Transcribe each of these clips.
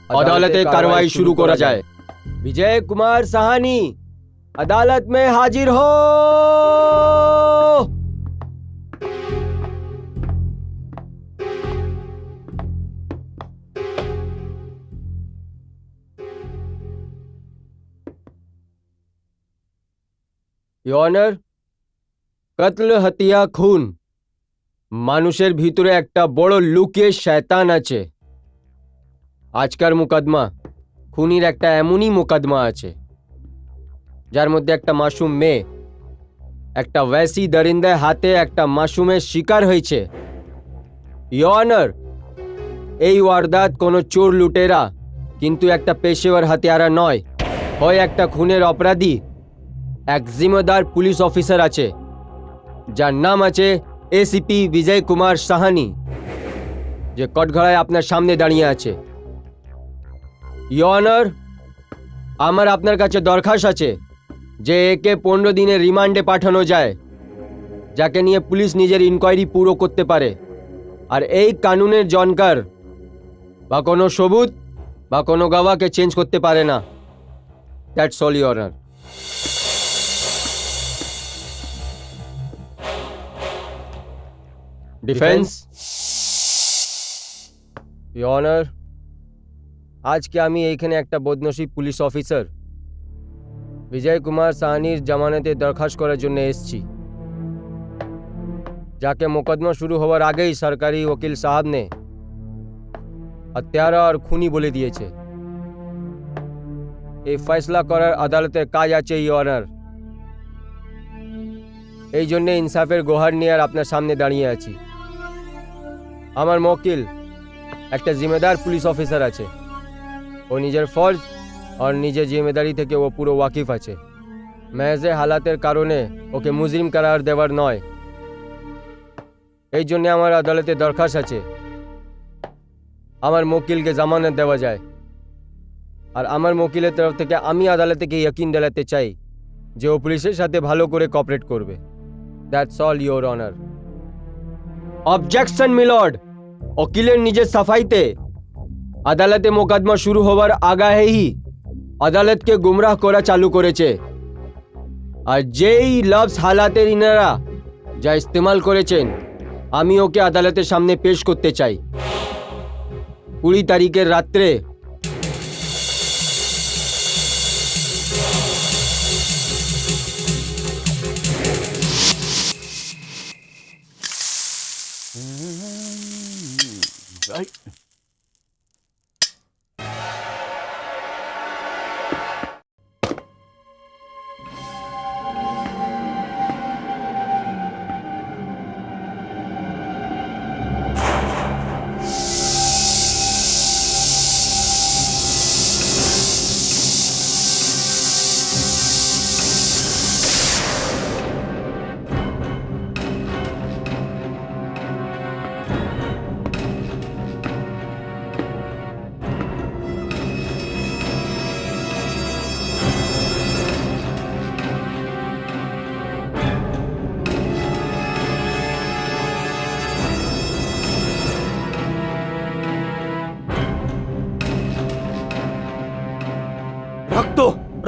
अदालते कार्रवाई शुरू करा जाए। विजय कुमार साहनी अदालत में हाजिर हो। योर ऑनर, कत्ल हत्या खून মানুষের ভিতরে একটা বড় লুকিয়ে শয়তান আছে। আজকার মুকদ্দমা খুনির একটা এমনই মুকদ্দমা আছে যার মধ্যে একটা মাসুম মেয়ে একটা वैसी দরিন্দার হাতে একটা মাসুমের শিকার হয়েছে। ইয়োর অনার, এই ওয়ারদাত কোনো চোর লুটেরা কিন্তু একটা পেশাওয়ার হাতিয়ারা নয়, হয় একটা খুনের অপরাধী এক জিম্মেদার পুলিশ অফিসার আছে যার নাম আছে এসিপি বিজয় কুমার সাহানি, যে কটঘড়ায় আপনার সামনে দাঁড়িয়ে আছে। ইয়োর অনার, আমার আপনার কাছে দরখাস্ত আছে যে একে 15 দিনের রিমান্ডে পাঠানো যায়, যাকে নিয়ে পুলিশ নিজের ইনকোয়ারি পুরো করতে পারে। আর এই কানুনের জনকার বা কোনো সবুত বা কোনো গওয়াকে চেঞ্জ করতে পারে না। That's all your honour. Defence. Your honour, আজকে আমি এইখানে একটা বদনসিব পুলিশ অফিসার বিজয় কুমার সাহানির জামানতে দরখাস্ত করার জন্য এসেছি, যাকে মোকদ্দমা শুরু হওয়ার আগেই সরকারি ওকিল সাহেব ने হত্যারা আর খুনি বলে দিয়েছে। এই ফয়সলা করার আদালতের কাজ আছে ইয়োর অনার। এই জন্য ইনসাফের গোহার নিয়ে আর আপনার সামনে দাঁড়িয়ে আছি। আমার মক্কেল একটা জিম্মেদার পুলিশ অফিসার আছে, ও নিজের ফরজ আর নিজের জিম্মেদারি থেকে ও পুরো ওয়াকিফ আছে। মেহজে হালাতের কারণে ওকে মুজরিম করার দেওয়ার নয়। এই জন্য আমার আদালতে দরখাস্ত আছে আমার মক্কেলকে জামানত দেওয়া যায়। আর আমার মক্কেলের তরফ থেকে আমি আদালতকে ইয়কিন দিলাতে চাই যে ও পুলিশের সাথে ভালো করে কোঅপারেট করবে। That's all your honour. Objection milord. ওকিলের নিজের সাফাইতে আদালতে মোকদ্দমা শুরু হওয়ার আগেই আদালতকে গুমরাহ করা চালু করেছে। আর যেই লফজ হালাতের ইনারা যা ইস্তেমাল করেছেন আমি ওকে আদালতের সামনে পেশ করতে চাই। 20 তারিখের রাত্রে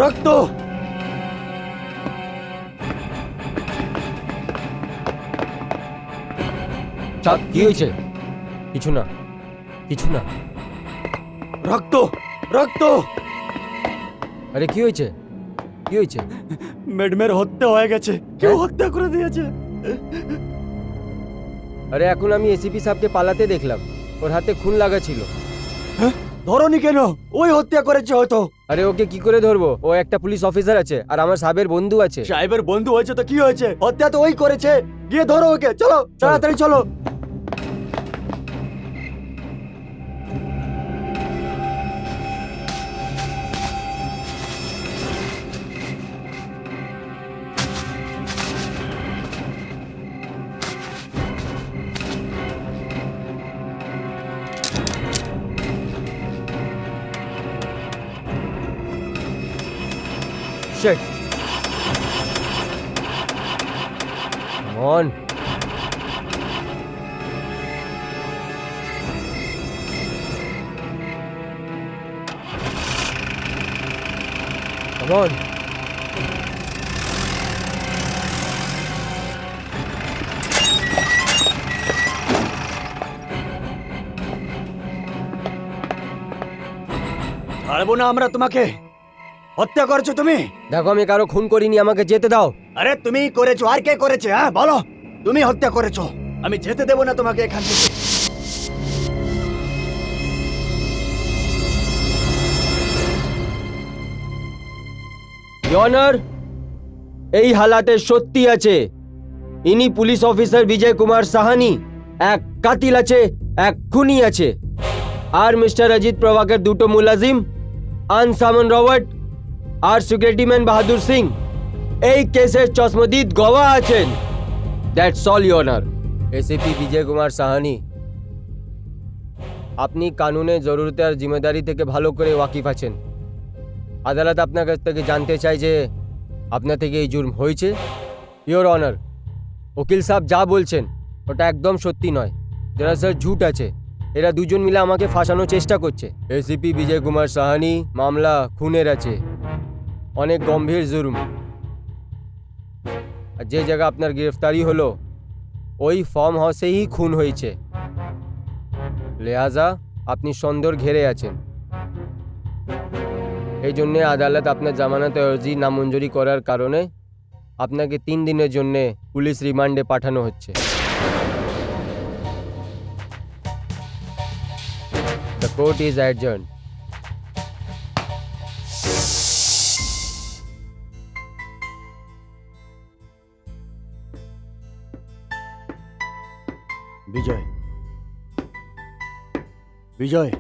রক্ত। কি হয়েছে? কিছু না, কিছু না। রক্ত রক্ত। আরে কি হয়েছে? কি হয়েছে? ম্যাডামের হত্যা হয়ে গেছে, কেউ হত্যা করে দিয়েছে। আরে এখন আমি এসিপি সাহেবকে পালাতে দেখলাম, ওর হাতে খুন লাগা ছিল। ধরনি কেন? ওই হত্যা করেছে হয়তো। আরে ওকে কি করে ধরবো? ও একটা পুলিশ অফিসার আছে আর আমার সাহেবের বন্ধু আছে। সাহেবের বন্ধু হয়েছে তো কি হয়েছে? হত্যা তো ওই করেছে। গিয়ে ধরো ওকে, চলো তাড়াতাড়ি চলো। Shit. Come on. Come on. ছাড়বো না আমরা তোমাকে। হত্যা করেছো তুমি। দেখো আমি কারো খুন করিনি, আমাকে যেতে দাও। আরে তুমি করেছো, আর কে করেছে? হ্যাঁ বলো, তুমি হত্যা করেছো। আমি যেতে দেবো না তোমাকে এখান থেকে। ইয়নার, এই হালাতে সত্যি আছে। ইনি পুলিশ অফিসার বিজয় কুমার সাহানি। এক কাতিল আছে, এক খুনি আছে। আর মিস্টার অজিত প্রভাকর দুটো মুলাজিম, আনসামন রবার্ট আর সিকিউরিটি ম্যান বাহাদুর সিং এই কেসের চশমদিদ গওয়া আছেন। That's all your honour. ACP Vijay Kumar Sahani, আপনি কানুনের জরুরতে আর জিম্মেদারি থেকে ভালো করে ওয়াকিফ আছেন। আদালত আপনার কাছ থেকে জানতে চাই যে আপনার থেকে এই জুর্ম হয়েছে। ইয়োর অনার, উকিল সাহেব যা বলছেন ওটা একদম সত্যি নয়, যারা স্যার ঝুট আছে। এরা দুজন মিলে আমাকে ফাঁসানোর চেষ্টা করছে। এসিপি বিজয় কুমার সাহানি, মামলা খুনের আছে, অনেক গম্ভীর জুর্ম। আর যে জায়গা আপনার গ্রেফতারি হলো ওই ফার্ম হাউসেই খুন হয়েছে। লিহাজা আপনি সন্দেহ ঘেরে আছেন। এই জন্যে আদালত আপনার জামানত আর্জি নামঞ্জুরি করার কারণে আপনাকে 3 দিনের জন্য পুলিশ রিমান্ডে পাঠানো হচ্ছে। The court is adjourned. বিজয়, বিজয়,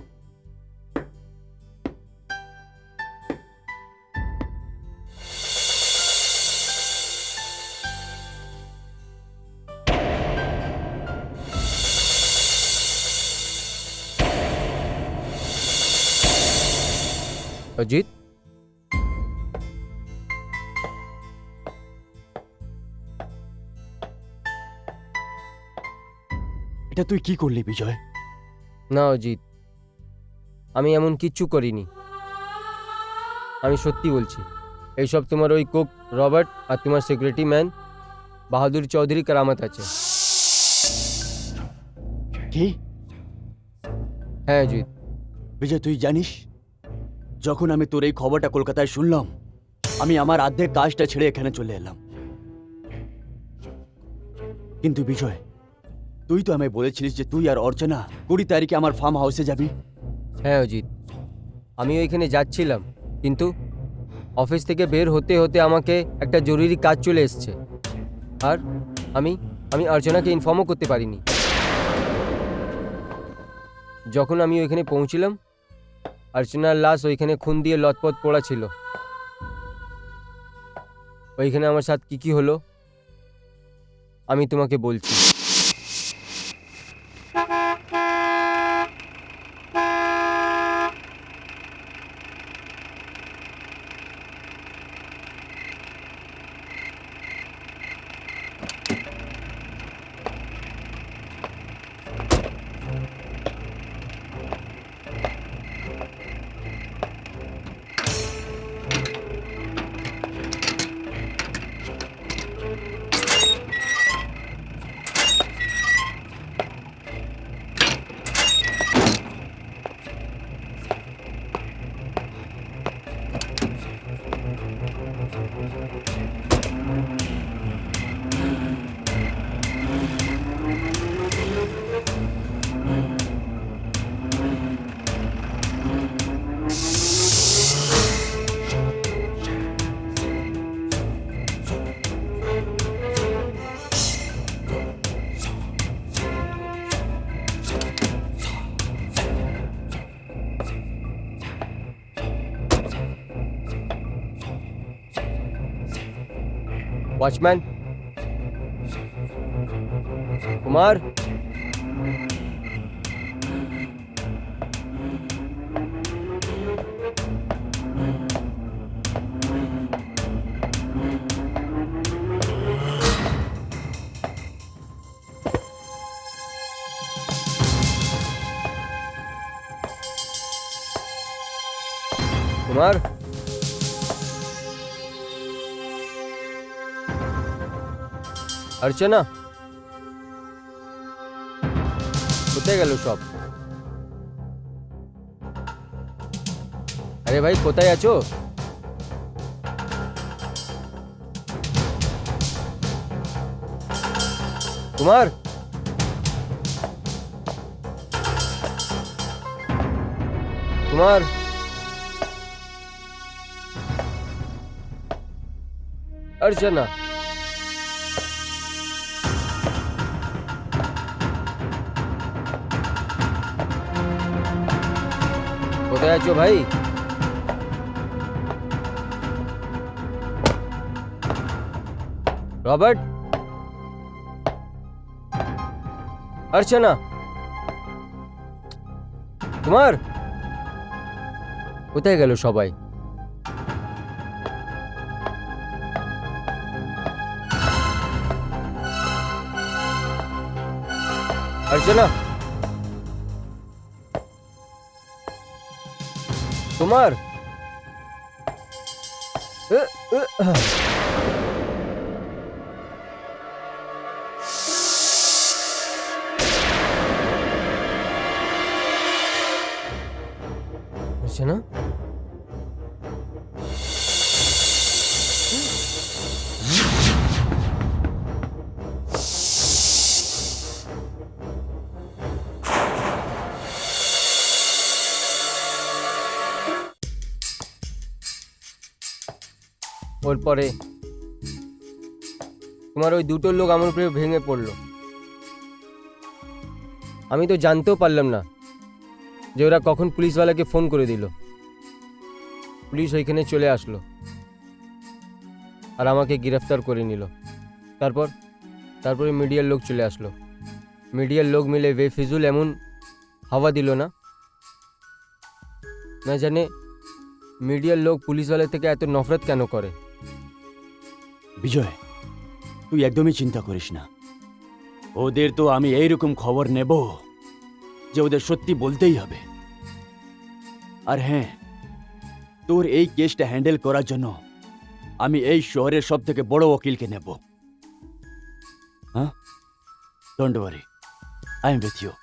অজিত, এটা তুই কি করলি বিজয়? না অজিত, আমি এমন কিচ্ছু করিনি। আমি সত্যি বলছি, এইসব তোমার ওই কুক রবার্ট আর তোমার সিকিউরিটি ম্যান বাহাদুর চৌধুরী কারামত আছে। কি? হ্যাঁ অজিত। বিজয়, তুই জানিস যখন আমি তোর এই খবরটা কলকাতায় শুনলাম, আমি আমার আর্ধেক কাজটা ছেড়ে এখানে চলে এলাম। কিন্তু বিজয়, তুই তো আমায় বলেছিলিস যে তুই আর অর্চনা 20 তারিখে আমার ফার্ম হাউসে যাবি। হ্যাঁ অজিত, আমি ওইখানে যাচ্ছিলাম, কিন্তু অফিস থেকে বের হতে হতে আমাকে একটা জরুরি কাজ চলে এসছে। আর আমি অর্চনাকে ইনফর্মও করতে পারিনি। যখন আমি ওইখানে পৌঁছলাম, অর্চনার লাশ ওইখানে খুন দিয়ে লথপথ পড়া ছিল। ওইখানে আমার সাথে কি হলো আমি তোমাকে বলছি। वॉचमैन कुमार, कुमार, अर्चना কোথায় গেল সব? আরে ভাই কোথায় আছো? কুমার, কুমার, अर्चना কোথায় আছো ভাই? রবার্ট, अर्चना, কুমার, কোথায় গেল সবাই? अर्चना, कुमार, अर्चना, ওর পরে তোমার ওই দুটো লোক আমার উপরে ভেঙে পড়লো। আমি তো জানতেও পারলাম না যে ওরা কখন পুলিশওয়ালাকে ফোন করে দিল। পুলিশ ওইখানে চলে আসলো আর আমাকে গ্রেফতার করে নিল। তারপরে মিডিয়ার লোক চলে আসলো। মিডিয়ার লোক মিলে বেফিজুল এমন হাওয়া দিল না জানে মিডিয়ার লোক পুলিশওয়ালা থেকে এত নফরত কেন করে। বিজয়, তুই একদমই চিন্তা করিস না। ওদের তো আমি এইরকম খবর নেব যে ওদের সত্যি বলতেই হবে। আর হ্যাঁ, তোর এই কেসটা হ্যান্ডেল করার জন্য আমি এই শহরের সব থেকে বড় ওকিলকে নেব। হ্যাঁ, don't worry, I am with you.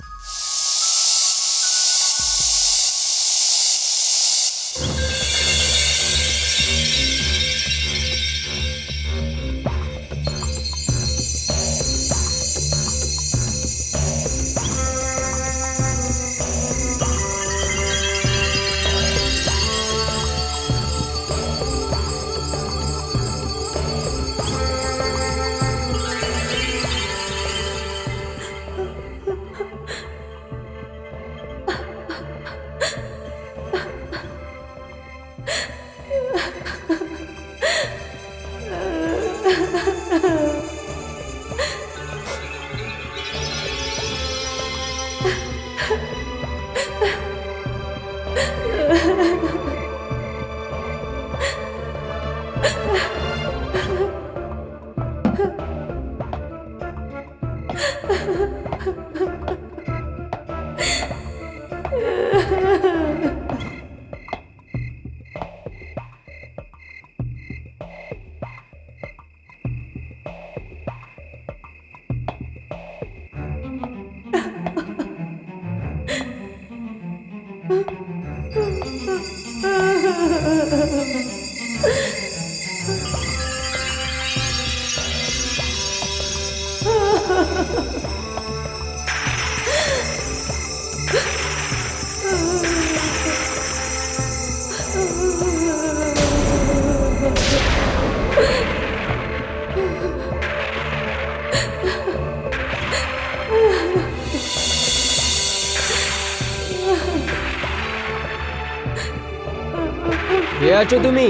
কে আছো তুমি?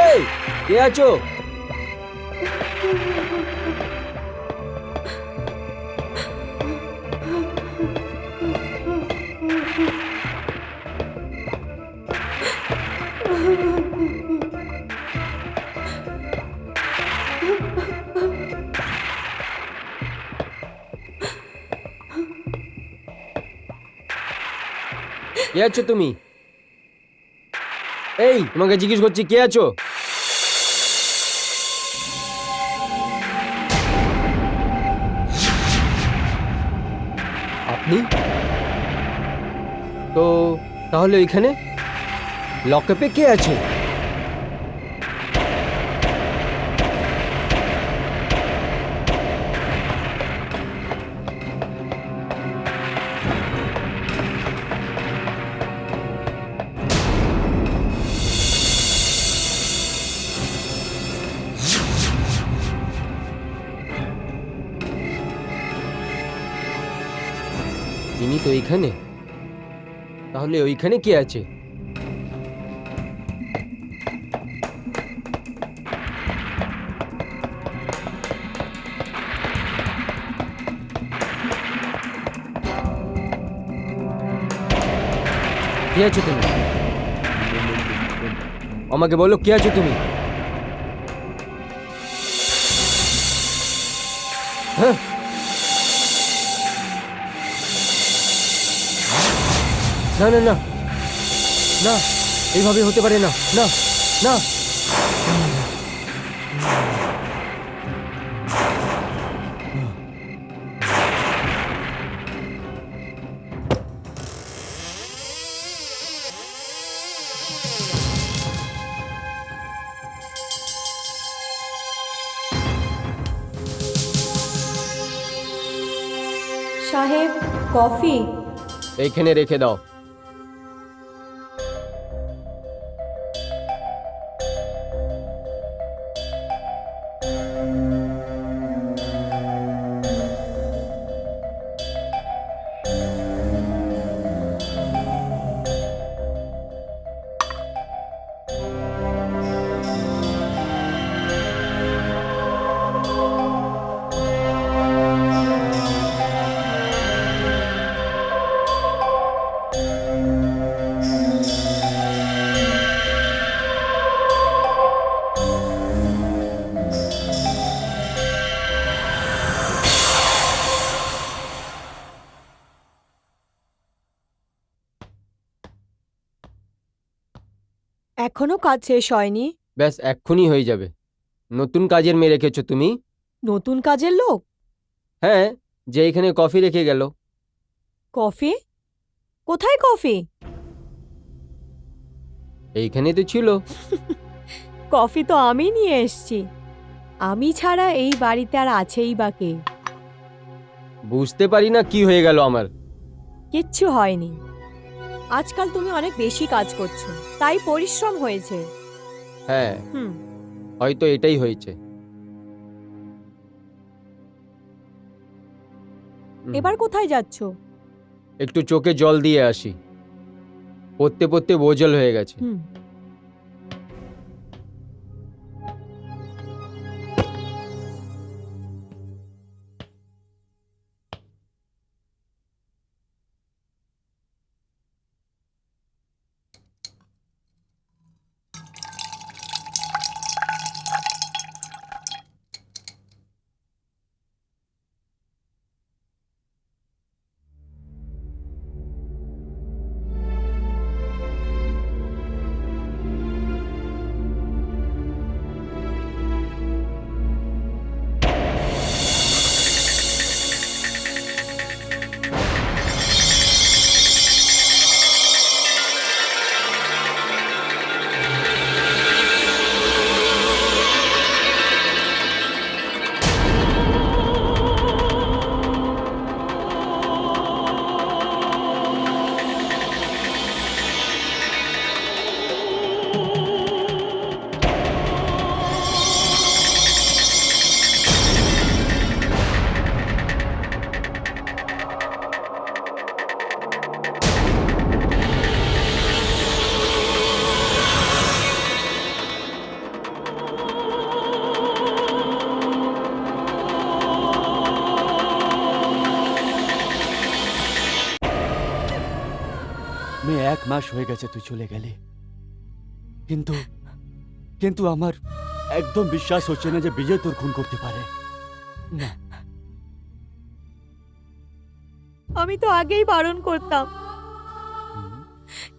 এই কে আছো? কে আছো তুমি? এই, তোমাকে জিজ্ঞেস করছি, কে আছো? আপনি? তো তাহলে এখানে লকআপে কে আছে? ইনি তো এইখানে। তাহলে ওইখানে কে আছে? কে আছো তুমি? আমাকে বলো, কে আছো তুমি? হ্যাঁ, না না না না, এইভাবে হতে পারে না। না না। সাহেব, কফি। এইখানে রেখে দাও। এখনো কাজ শেষ হয়নি? ব্যাস এক্ষুনি হয়ে যাবে। নতুন কাজের মেয়ে রেখেছো তুমি? নতুন কাজের লোক? হ্যাঁ, যে এখানে কফি রেখে গেল। কফি? কোথায় কফি? এইখানে তো ছিল। কফি তো আমি নিয়ে এসেছি। আমি ছাড়া এই বাড়িতে আর আছেই বা কে? বুঝতে পারি না কি হয়ে গেল আমার। কিচ্ছু হয়নি। আজকাল তুমি অনেক বেশি কাজ করছো, তাই পরিশ্রম হয়েছে। হ্যাঁ, হুম। হয়তো এটাই হয়েছে। এবার কোথায় যাচ্ছো? একটু চোখে জল দিয়ে আসি। পড়তে পড়তে বোঝল হয়ে গেছে। হুম। 1 মাস হয়ে গেছে তুই চলে গেলি, কিন্তু কিন্তু আমার একদম বিশ্বাস হচ্ছে না যে বিজয় তোর খুন করতে পারে। না, আমি তো আগেই বারণ করতাম,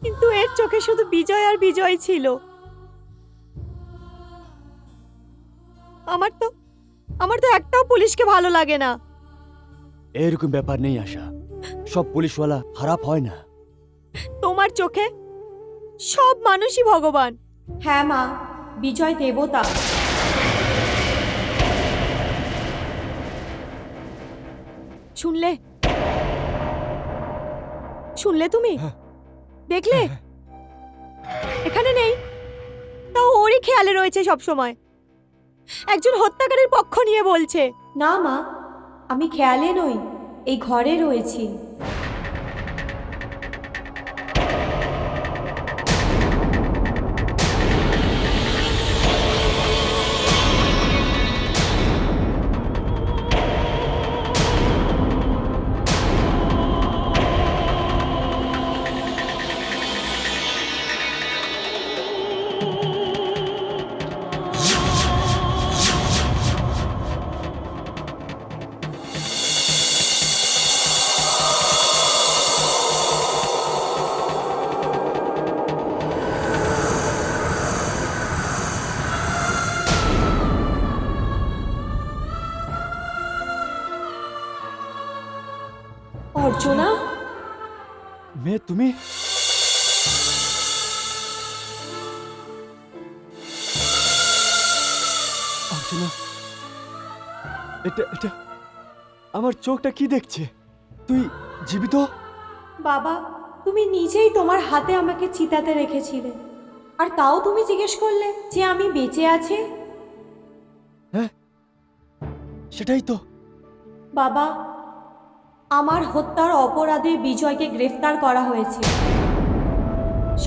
কিন্তু এর চোখে শুধু বিজয় আর বিজয় ছিল। আমার তো একটাও পুলিশকে ভালো লাগে না। এরকম ব্যাপার নেই আশা, সব পুলিশওয়ালা খারাপ হয় না। তোমার চোখে সব মানুষই ভগবান। হ্যাঁ মা, বিজয় দেবতা। শুনলে শুনলে তুমি? দেখলে? এখানে নেই, তাও ওরই খেয়ালে রয়েছে সব সময়। একজন হত্যাকারীর পক্ষ নিয়ে বলছে। না মা, আমি খেয়ালে নই, এই ঘরে রয়েছি। অর্চনা, মে তুমি অর্চনা, এটা এটা আমার চোখটা কি দেখছে? তুই জীবিত? বাবা, তুমি নিজেই তোমার হাতে আমাকে চিতাতে রেখেছিলে, আর তাও তুমি জিজ্ঞেস করলে যে আমি বেঁচে আছি। হ্যাঁ, সেটাই তো। বাবা, আমার হত্যার অপরাধে বিজয়কে গ্রেফতার করা হয়েছে।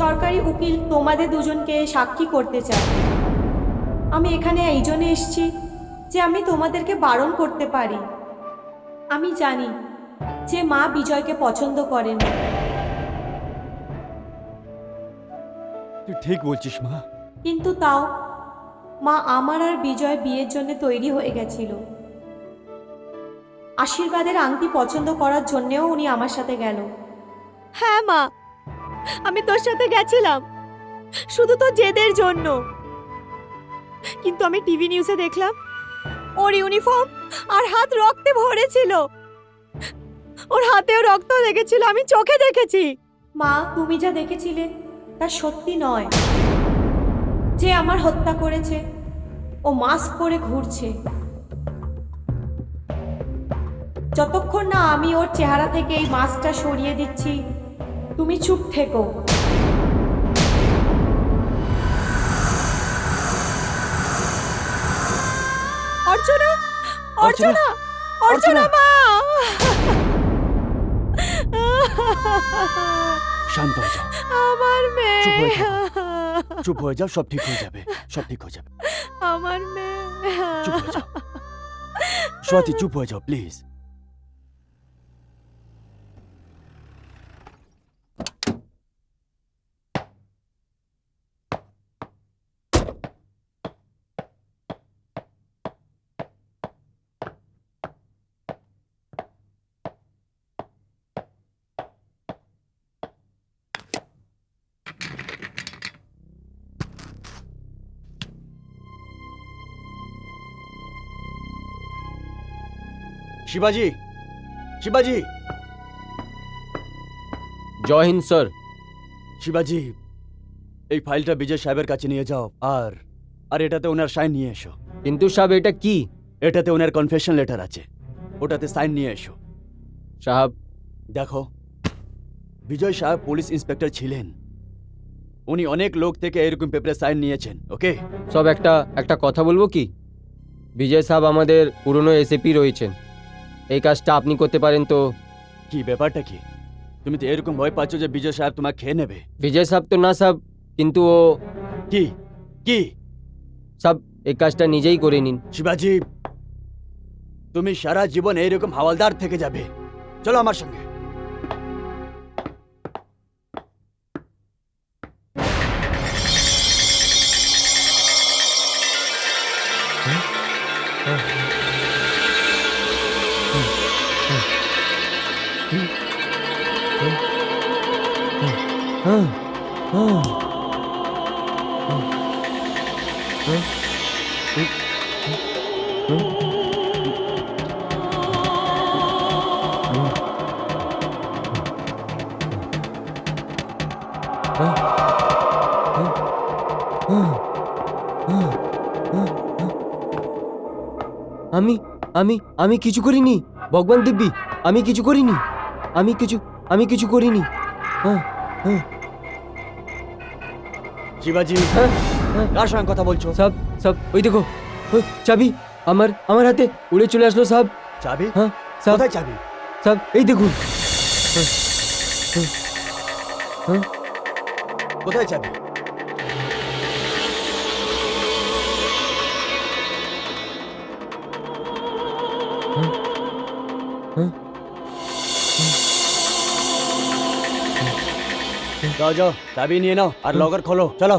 সরকারি উকিল তোমাদের দুজনকে সাক্ষী করতে চায়। আমি এখানে এই জন্য এসেছি যে আমি তোমাদেরকে বারণ করতে পারি। আমি জানি যে মা বিজয়কে পছন্দ করেন, তুই ঠিক বলছিস মা। কিন্তু তাও মা আমার আর বিজয় বিয়ের জন্য তৈরি হয়ে গেছিল। আশীর্বাদের আংটি পছন্দ করার জন্যেও উনি আমার সাথে গেল। হ্যাঁ মা, আমি তোর সাথে গেছিলাম শুধু তো জেদের জন্য, কিন্তু আমি টিভি নিউজে দেখলাম ওর ইউনিফর্ম আর হাত রক্তে ভরে ছিল। ওর হাতেও রক্ত লেগেছিল, আমি চোখে দেখেছি। মা, তুমি যা দেখেছিলে তা সত্যি নয়। যে আমার হত্যা করেছে ও মাস্ক পরে ঘুরছে। যতক্ষণ না আমি ওর চেহারা থেকে এই মাস্কটা সরিয়ে দিচ্ছি, তুমি চুপ থেকো। অর্চনা, অর্চনা, অর্চনা মা! শান্ত হয়ে যাও, আমার মেয়ে, চুপ হয়ে যাও, সব ঠিক হয়ে যাবে, সব ঠিক হয়ে যাবে। আমার মেয়ে। চুপ হয়ে যাও স্বাতি, চুপ হয়ে যাও প্লিজ। শিবাজি, শিবাজি, জয় হিন্দ স্যার। শিবাজি, এই ফাইলটা বিজয় সাহেবের কাছে নিয়ে যাও, আর আর এটাতে ওনার সাইন নিয়ে এসো। কিন্তু সাহেব এটা কি? এটাতে ওনার কনফেশন লেটার আছে, ওটাতে সাইন নিয়ে এসো। সাহেব, দেখো, বিজয় সাহেব পুলিশ ইন্সপেক্টর ছিলেন, উনি অনেক লোক থেকে এরকম পেপারে সাইন নিয়েছেন। ওকে সব একটা কথা বলবো কি? বিজয় সাহেব আমাদের পুরনো এসএপি রয়েছেন, এই কাজটা আপনি করতে পারেন তো? কি ব্যাপারটা কি? তুমি তো এরকম ভয় পাচ্ছ যে বিজয় সাহেব তোমাকে খেয়ে নেবে। বিজয় সাহেব তো না সাহেব, কিন্তু ও কি কি সব এই কাজটা নিজেই করে নিন। শিবাজি, তুমি সারা জীবন এইরকম হাওয়ালদার থেকে যাবে। চলো আমার সঙ্গে। আমি আমি আমি কিছু করিনি ভগবান দিব্যি, আমি কিছু করিনি, আমি কিছু করিনি। হ্যাঁ হ্যাঁ শিবাজি, হ্যাঁ হ্যাঁ কার সঙ্গে কথা বলছো? সব সব ওই দেখো, ওই চাবি আমার আমার হাতে উড়ে চলে আসলো সব। চাবি? হ্যাঁ সব কোথায় চাবি? সব এই দেখুন। হ্যাঁ, হ্যাঁ, হ্যাঁ কোথায় চাবি? হ্যাঁ যাও যাও, চাবি নিয়ে নাও আর লকার খোলো, চলো।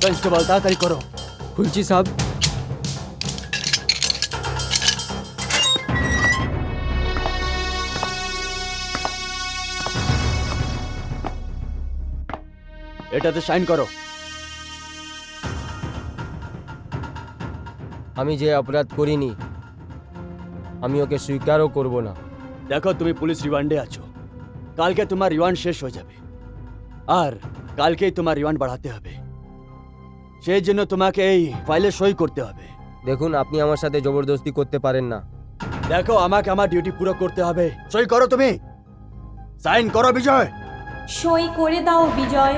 কনস্টেবল, তাড়াতাড়ি করো। খুলছি সাহেব। এটাতে সাইন করো। আমি যে অপরাধ করিনি আমি ওকে স্বীকারও করব না। দেখো, তুমি পুলিশ রিমান্ডে আছো, কালকে তোমার রিমান্ড শেষ হয়ে যাবে, আর কালকেই তোমার রিমান্ড বাড়াতে হবে। সেই জন্য তোমাকে এই ফাইলে সই করতে হবে। দেখুন, আপনি আমার সাথে জবরদস্তি করতে পারেন না। দেখো, আমাকে আমার ডিউটি পুরো করতে হবে। সই করো, তুমি সাইন করো। বিজয়, সই করে দাও বিজয়।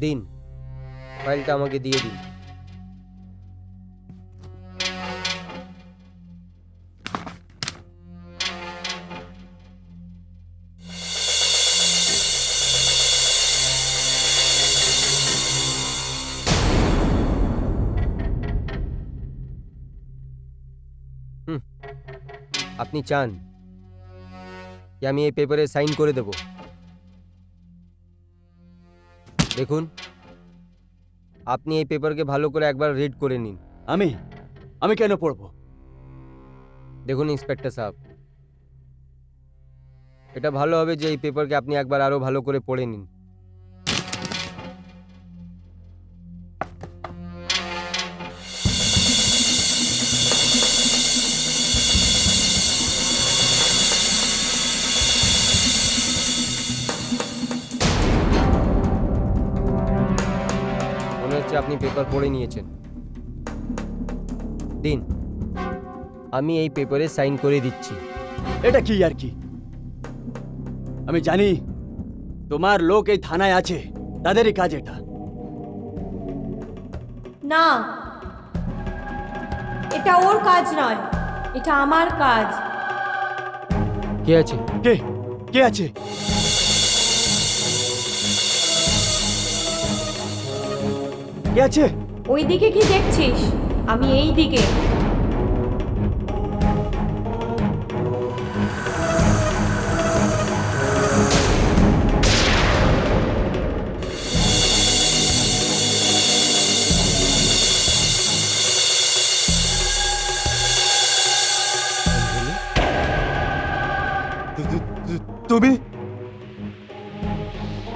দিন, ফাইলটা আমাকে দিয়ে দিন। আপনি চান কি আমি এই পেপারে সাইন করে দেব? দেখুন, আপনি এই পেপারকে ভালো করে একবার রিড করে নিন। আমি আমি কেন পড়বো? দেখুন ইন্সপেক্টর সাহেব, এটা ভালো হবে যে এই পেপারকে আপনি একবার আরো ভালো করে পড়ে নিন। মনে হচ্ছে আপনি পেপার পড়ে নিয়েছেন। দিন, আমি এই পেপারে সাইন করে দিচ্ছি। এটা কি আর কি? আমি জানি তোমার লোক এই থানায় আছে, তাদেরই কাজ এটা। না, এটা ওর কাজ নয়, এটা আমার কাজ। কে আছে? কে কে আছে? কে আছে? ওই দিকে কি দেখছিস? আমি এই দিকে। তুমি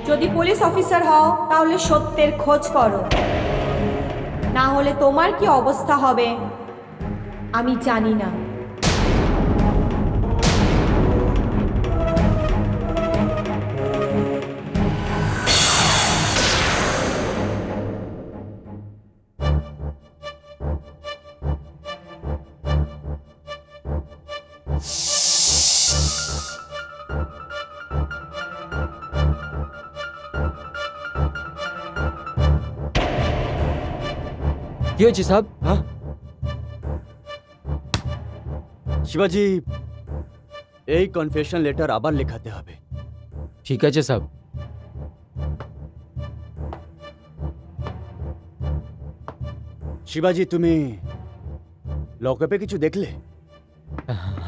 যদি পুলিশ অফিসার হও তাহলে সত্যের খোঁজ করো, না হলে তোমার কি অবস্থা হবে আমি জানি না। কি হয়েছে সাহেব? হ্যাঁ শিবাজি, এই কনফেশন লেটার আবার লেখাতে হবে। ঠিক আছে সাহেব। শিবাজি, তুমি লকআপে কিছু দেখলে?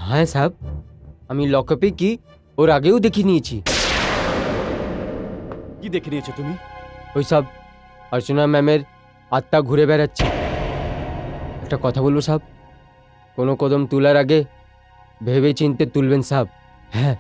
হ্যাঁ সাহেব, আমি লকআপে কি ওর আগেও দেখে নিয়েছি। কি দেখে নিয়েছো তুমি? ওই সব অর্চনা ম্যামের আত্মা ঘুরে বেড়াচ্ছে। একটা কথা বলবো সাহেব, কোনো কদম তোলার আগে ভেবে চিনতে তুলবেন সাহেব। হ্যাঁ,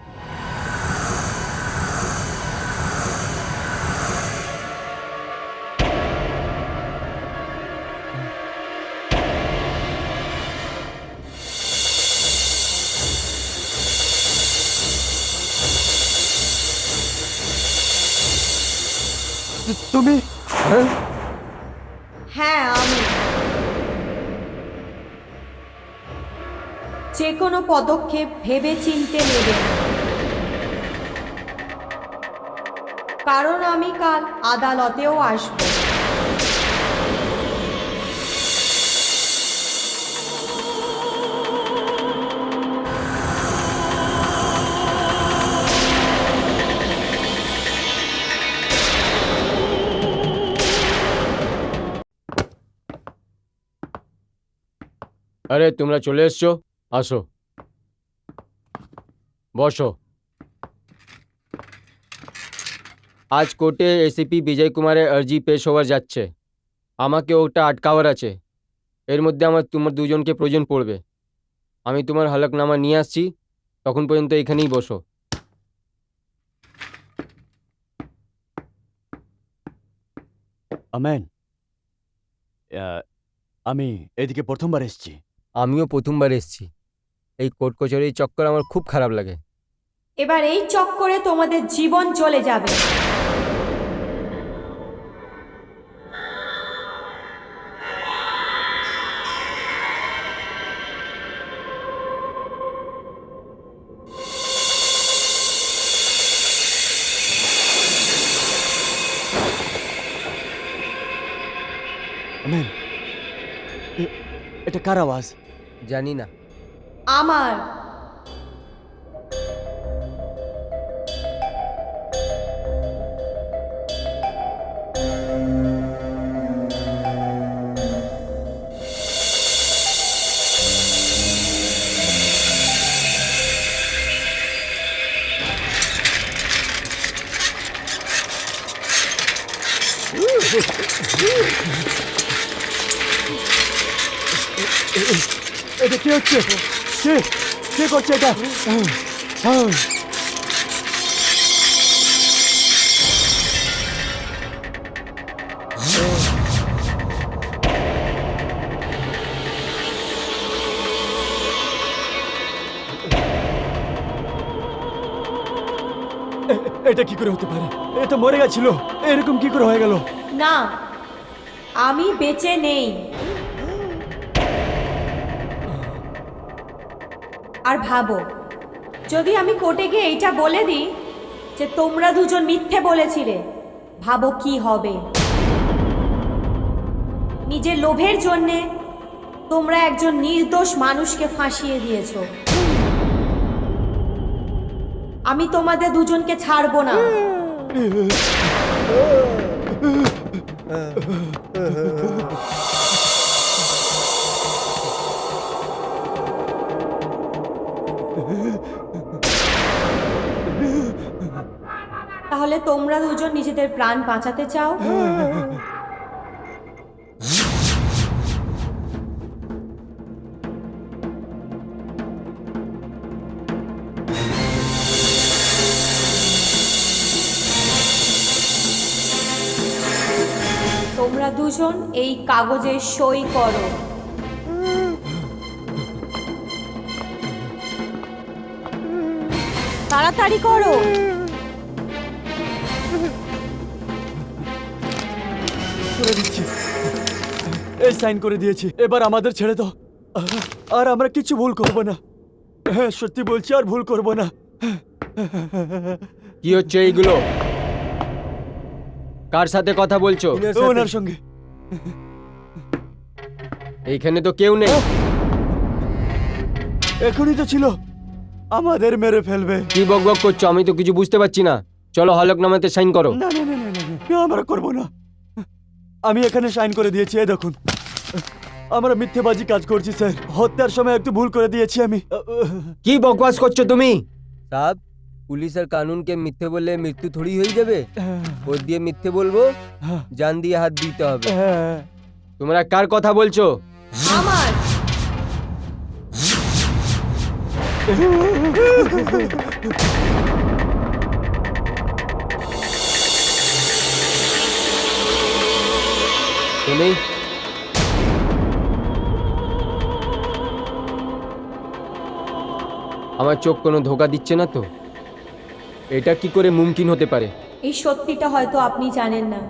তুমি হ্যাঁ, হ্যাঁ আমি। যে কোনো পদক্ষেপ ভেবে চিনতে নেবেন, কারণ আমি কাল আদালতেও আসব। আরে তোমরা চলে এসছো, আসো বসো। আজ কোর্টে এসিপি বিজয় কুমারের আর্জি পেশ হওয়ার যাচ্ছে। আমাকে ওটা আটকাওয়ার আছে। এর মধ্যে আমার তোমার দুজনকে প্রয়োজন পড়বে। আমি তোমার হলফনামা নিয়ে আসছি, তখন পর্যন্ত এখানেই বসো। আমেন, আমি এদিকে প্রথমবার এসেছি। আমিও প্রথমবার এসেছি। এই কোর্ট কচুরির চক্কর আমার খুব খারাপ লাগে। এবার এই চক্করে তোমাদের জীবন চলে যাবে। আমেন, এটা কার আওয়াজ? জানি না। আমার। এটা কি হচ্ছে? কে কে করছে এটা? এটা কি করে হতে পারে? এ তো মরে গেছিল, এরকম কি করে হয়ে গেল? না, আমি বেঁচে নেই। আর ভাবো, যদি আমি কোর্টে গিয়ে এইটা বলে দিই যে তোমরা দুজন মিথ্যে বলেছিলে, ভাবো কি হবে। নিজের লোভের জন্যে তোমরা একজন নির্দোষ মানুষকে ফাঁসিয়ে দিয়েছো। আমি তোমাদের দুজনকে ছাড়বো না। তাহলে তোমরা দুজন নিজেদের প্রাণ বাঁচাতে চাও? তোমরা দুজন এই কাগজে সই করো। তাড়াতাড়ি করো। করে দিচ্ছি। এই সাইন করে দিয়েছি, এবার আমাদের ছেড়ে দাও। আর আমরা কিছু ভুল করব না। হ্যাঁ সত্যি বলছি, আর ভুল করব না। কি হচ্ছে এইগুলো? কার সাথে কথা বলছো? ওনার সঙ্গে। এইখানে তো কেউ নেই। এখনই তো ছিল, আমাদের মেরে ফেলবে। কি বকবক করছো? আমি তো কিছু বুঝতে পারছি না। চলো হলফনামাতে সাইন করো। না না না না না, না, আমরা করব না। আমি এখানে সাইন করে দিয়েছি, এই দেখুন। আমরা মিথ্যেবাজি কাজ করছি স্যার। হত্যার সময় একটু ভুল করে দিয়েছি আমি। কি বকবাস করছো তুমি? साहब पुलिस और कानून के मिथ्ये बोलले मृत्यु थोड़ी হয়ে যাবে। ওর দিয়ে মিথ্যে বলবো, জান দিয়ে হাত দিতে হবে। তোমরা কার কথা বলছো? আমার। তুমি? আমার চোখ কোনো ধোকা দিচ্ছে না তো? এটা কি করে মুমকিন হতে পারে? এই সত্যিটা হয়তো আপনি জানেন না,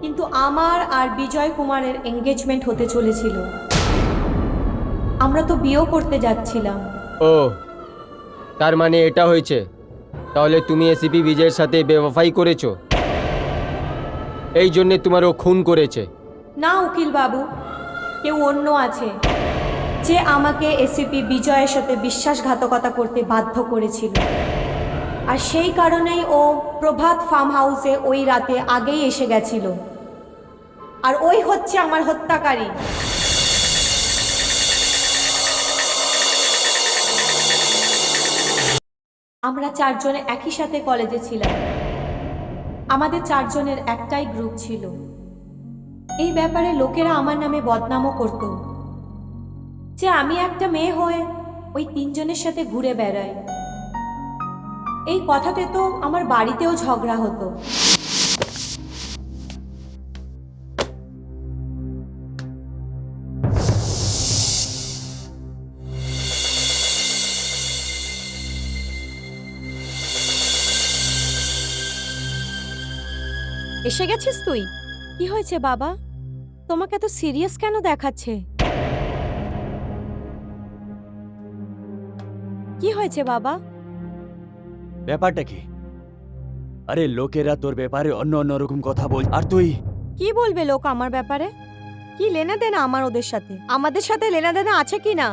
কিন্তু আমার আর বিজয় কুমারের এঙ্গেজমেন্ট হতে চলেছিল। আমরা তো বিয়েও করতে যাচ্ছিলাম। ও, তার মানে এটা হয়েছে। তাহলে তুমি এসিপি বিজয়ের সাথে বেওয়াফাই করেছো, এই জন্যে তোমার ও খুন করেছে। না উকিল বাবু, কেউ অন্য আছে যে আমাকে এসিপি বিজয়ের সাথে বিশ্বাসঘাতকতা করতে বাধ্য করেছিল। আর সেই কারণেই ও প্রভাত ফার্ম হাউসে ওই রাতে আগেই এসে গেছিল। আর ওই হচ্ছে আমার হত্যাকারী। আমরা চারজনে একই সাথে কলেজে ছিলাম। আমাদের চারজনের একটাই গ্রুপ ছিল। এই ব্যাপারে লোকেরা আমার নামে বদনামও করত যে আমি একটা মেয়ে হয়ে ওই তিনজনের সাথে ঘুরে বেড়াই। এই কথাতে তো আমার বাড়িতেও ঝগড়া হতো। এসে গেছিস তুই? কি হয়েছে বাবা? তোমাকে এত সিরিয়াস কেন দেখাচ্ছে? কি হয়েছে বাবা? ব্যাপারটা কি? আরে লোকেরা তোর ব্যাপারে অন্য অন্য রকম কথা বল, আর তুই কি বলবে লোক আমার ব্যাপারে? কি লেনা দেনা আমার ওদের সাথে? আমাদের সাথে লেনা দেনা আছে কি না?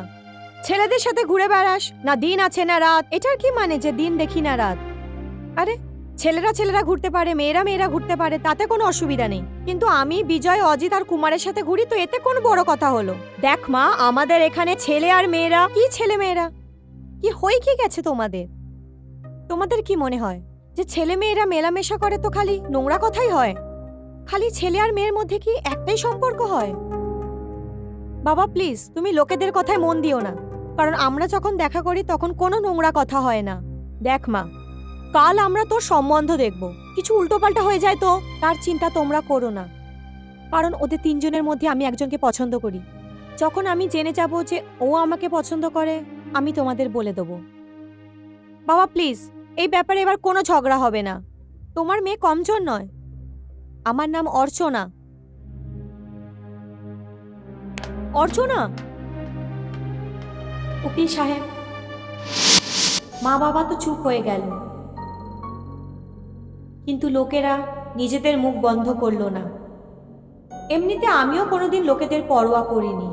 ছেলেদের সাথে ঘুরে বেড়াস, না দিন আছে না রাত? এটার কি মানে যে দিন দেখি না রাত? আরে ছেলেরা ঘুরতে পারে, মেয়েরা ঘুরতে পারে, তাতে কোনো অসুবিধা নেই। কিন্তু আমি বিজয়, অজিত আর কুমারের সাথে ঘুরি, তো এতে কোনো বড় কথা হলো? দেখ মা, আমাদের এখানে ছেলে আর মেয়েরা কি, ছেলে মেয়েরা কি হয়ে কি গেছে তোমাদের? তোমাদের কি মনে হয় যে ছেলে মেয়েরা মেলামেশা করে তো খালি নোংরা কথাই হয়? খালি ছেলে আর মেয়ের মধ্যে কি একটাই সম্পর্ক হয়? বাবা প্লিজ, তুমি লোকেদের কথায় মন দিও না, কারণ আমরা যখন দেখা করি তখন কোনো নোংরা কথা হয় না। দেখ মা, কাল আমরা তোর সম্বন্ধ দেখব, কিছু উল্টোপাল্টা হয়ে যায় তো তার চিন্তা তোমরা করো না, কারণ ওদের তিনজনের মধ্যে আমি একজনকে পছন্দ করি। যখন আমি জেনে যাব যে ও আমাকে পছন্দ করে, আমি তোমাদের বলে দেবো। বাবা প্লিজ, এই ব্যাপারে এবার কোনো ঝগড়া হবে না। তোমার মেয়ে কমজোর নয়। আমার নাম অর্চনা। অর্চনা? উকিল সাহেব, মা বাবা তো চুপ হয়ে গেল, কিন্তু লোকেরা নিজেদের মুখ বন্ধ করলো না। এমনিতে আমিও কোনোদিন লোকেদের পরোয়া করিনি।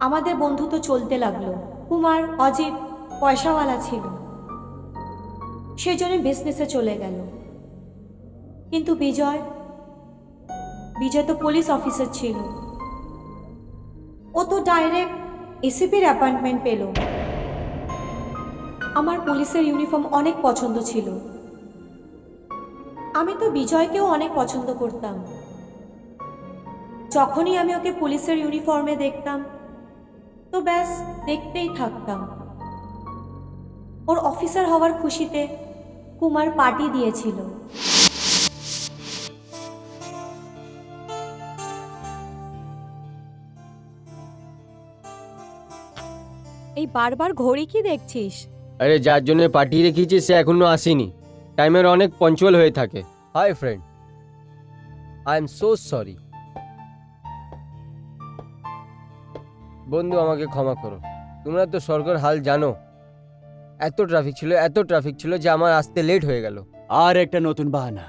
আমাদের বন্ধুত্ব চলতে লাগলো। কুমার, অজিত পয়সাওয়ালা ছিল, সেজন্য বিজনেসে চলে গেল। কিন্তু বিজয় তো পুলিশ অফিসার ছিল। ও তো ডাইরেক্ট এসিপির অ্যাপয়েন্টমেন্ট পেল। আমার পুলিশের ইউনিফর্ম অনেক পছন্দ ছিল। আমি তো বিজয়কেও অনেক পছন্দ করতাম। যখনই আমি ওকে পুলিশের ইউনিফর্মে দেখতাম তো ব্যাস দেখতেই থাকতাম। ওর অফিসার হওয়ার খুশিতে কুমার পার্টি দিয়েছিল। এই বারবার ঘড়ি কি দেখছিস? আরে যার জন্য পাঠিয়ে রেখেছি সে এখনো আসেনি। টাইমের অনেক পঞ্চুয়াল হয়ে থাকে। Hi friend, I am so sorry. বন্ধু, আমাকে ক্ষমা করো। তোমরা তো স্বর্গের হাল জানো। এত ট্রাফিক ছিল যে আমার আসতে লেট হয়ে গেল। আর একটা নতুন বাহানা।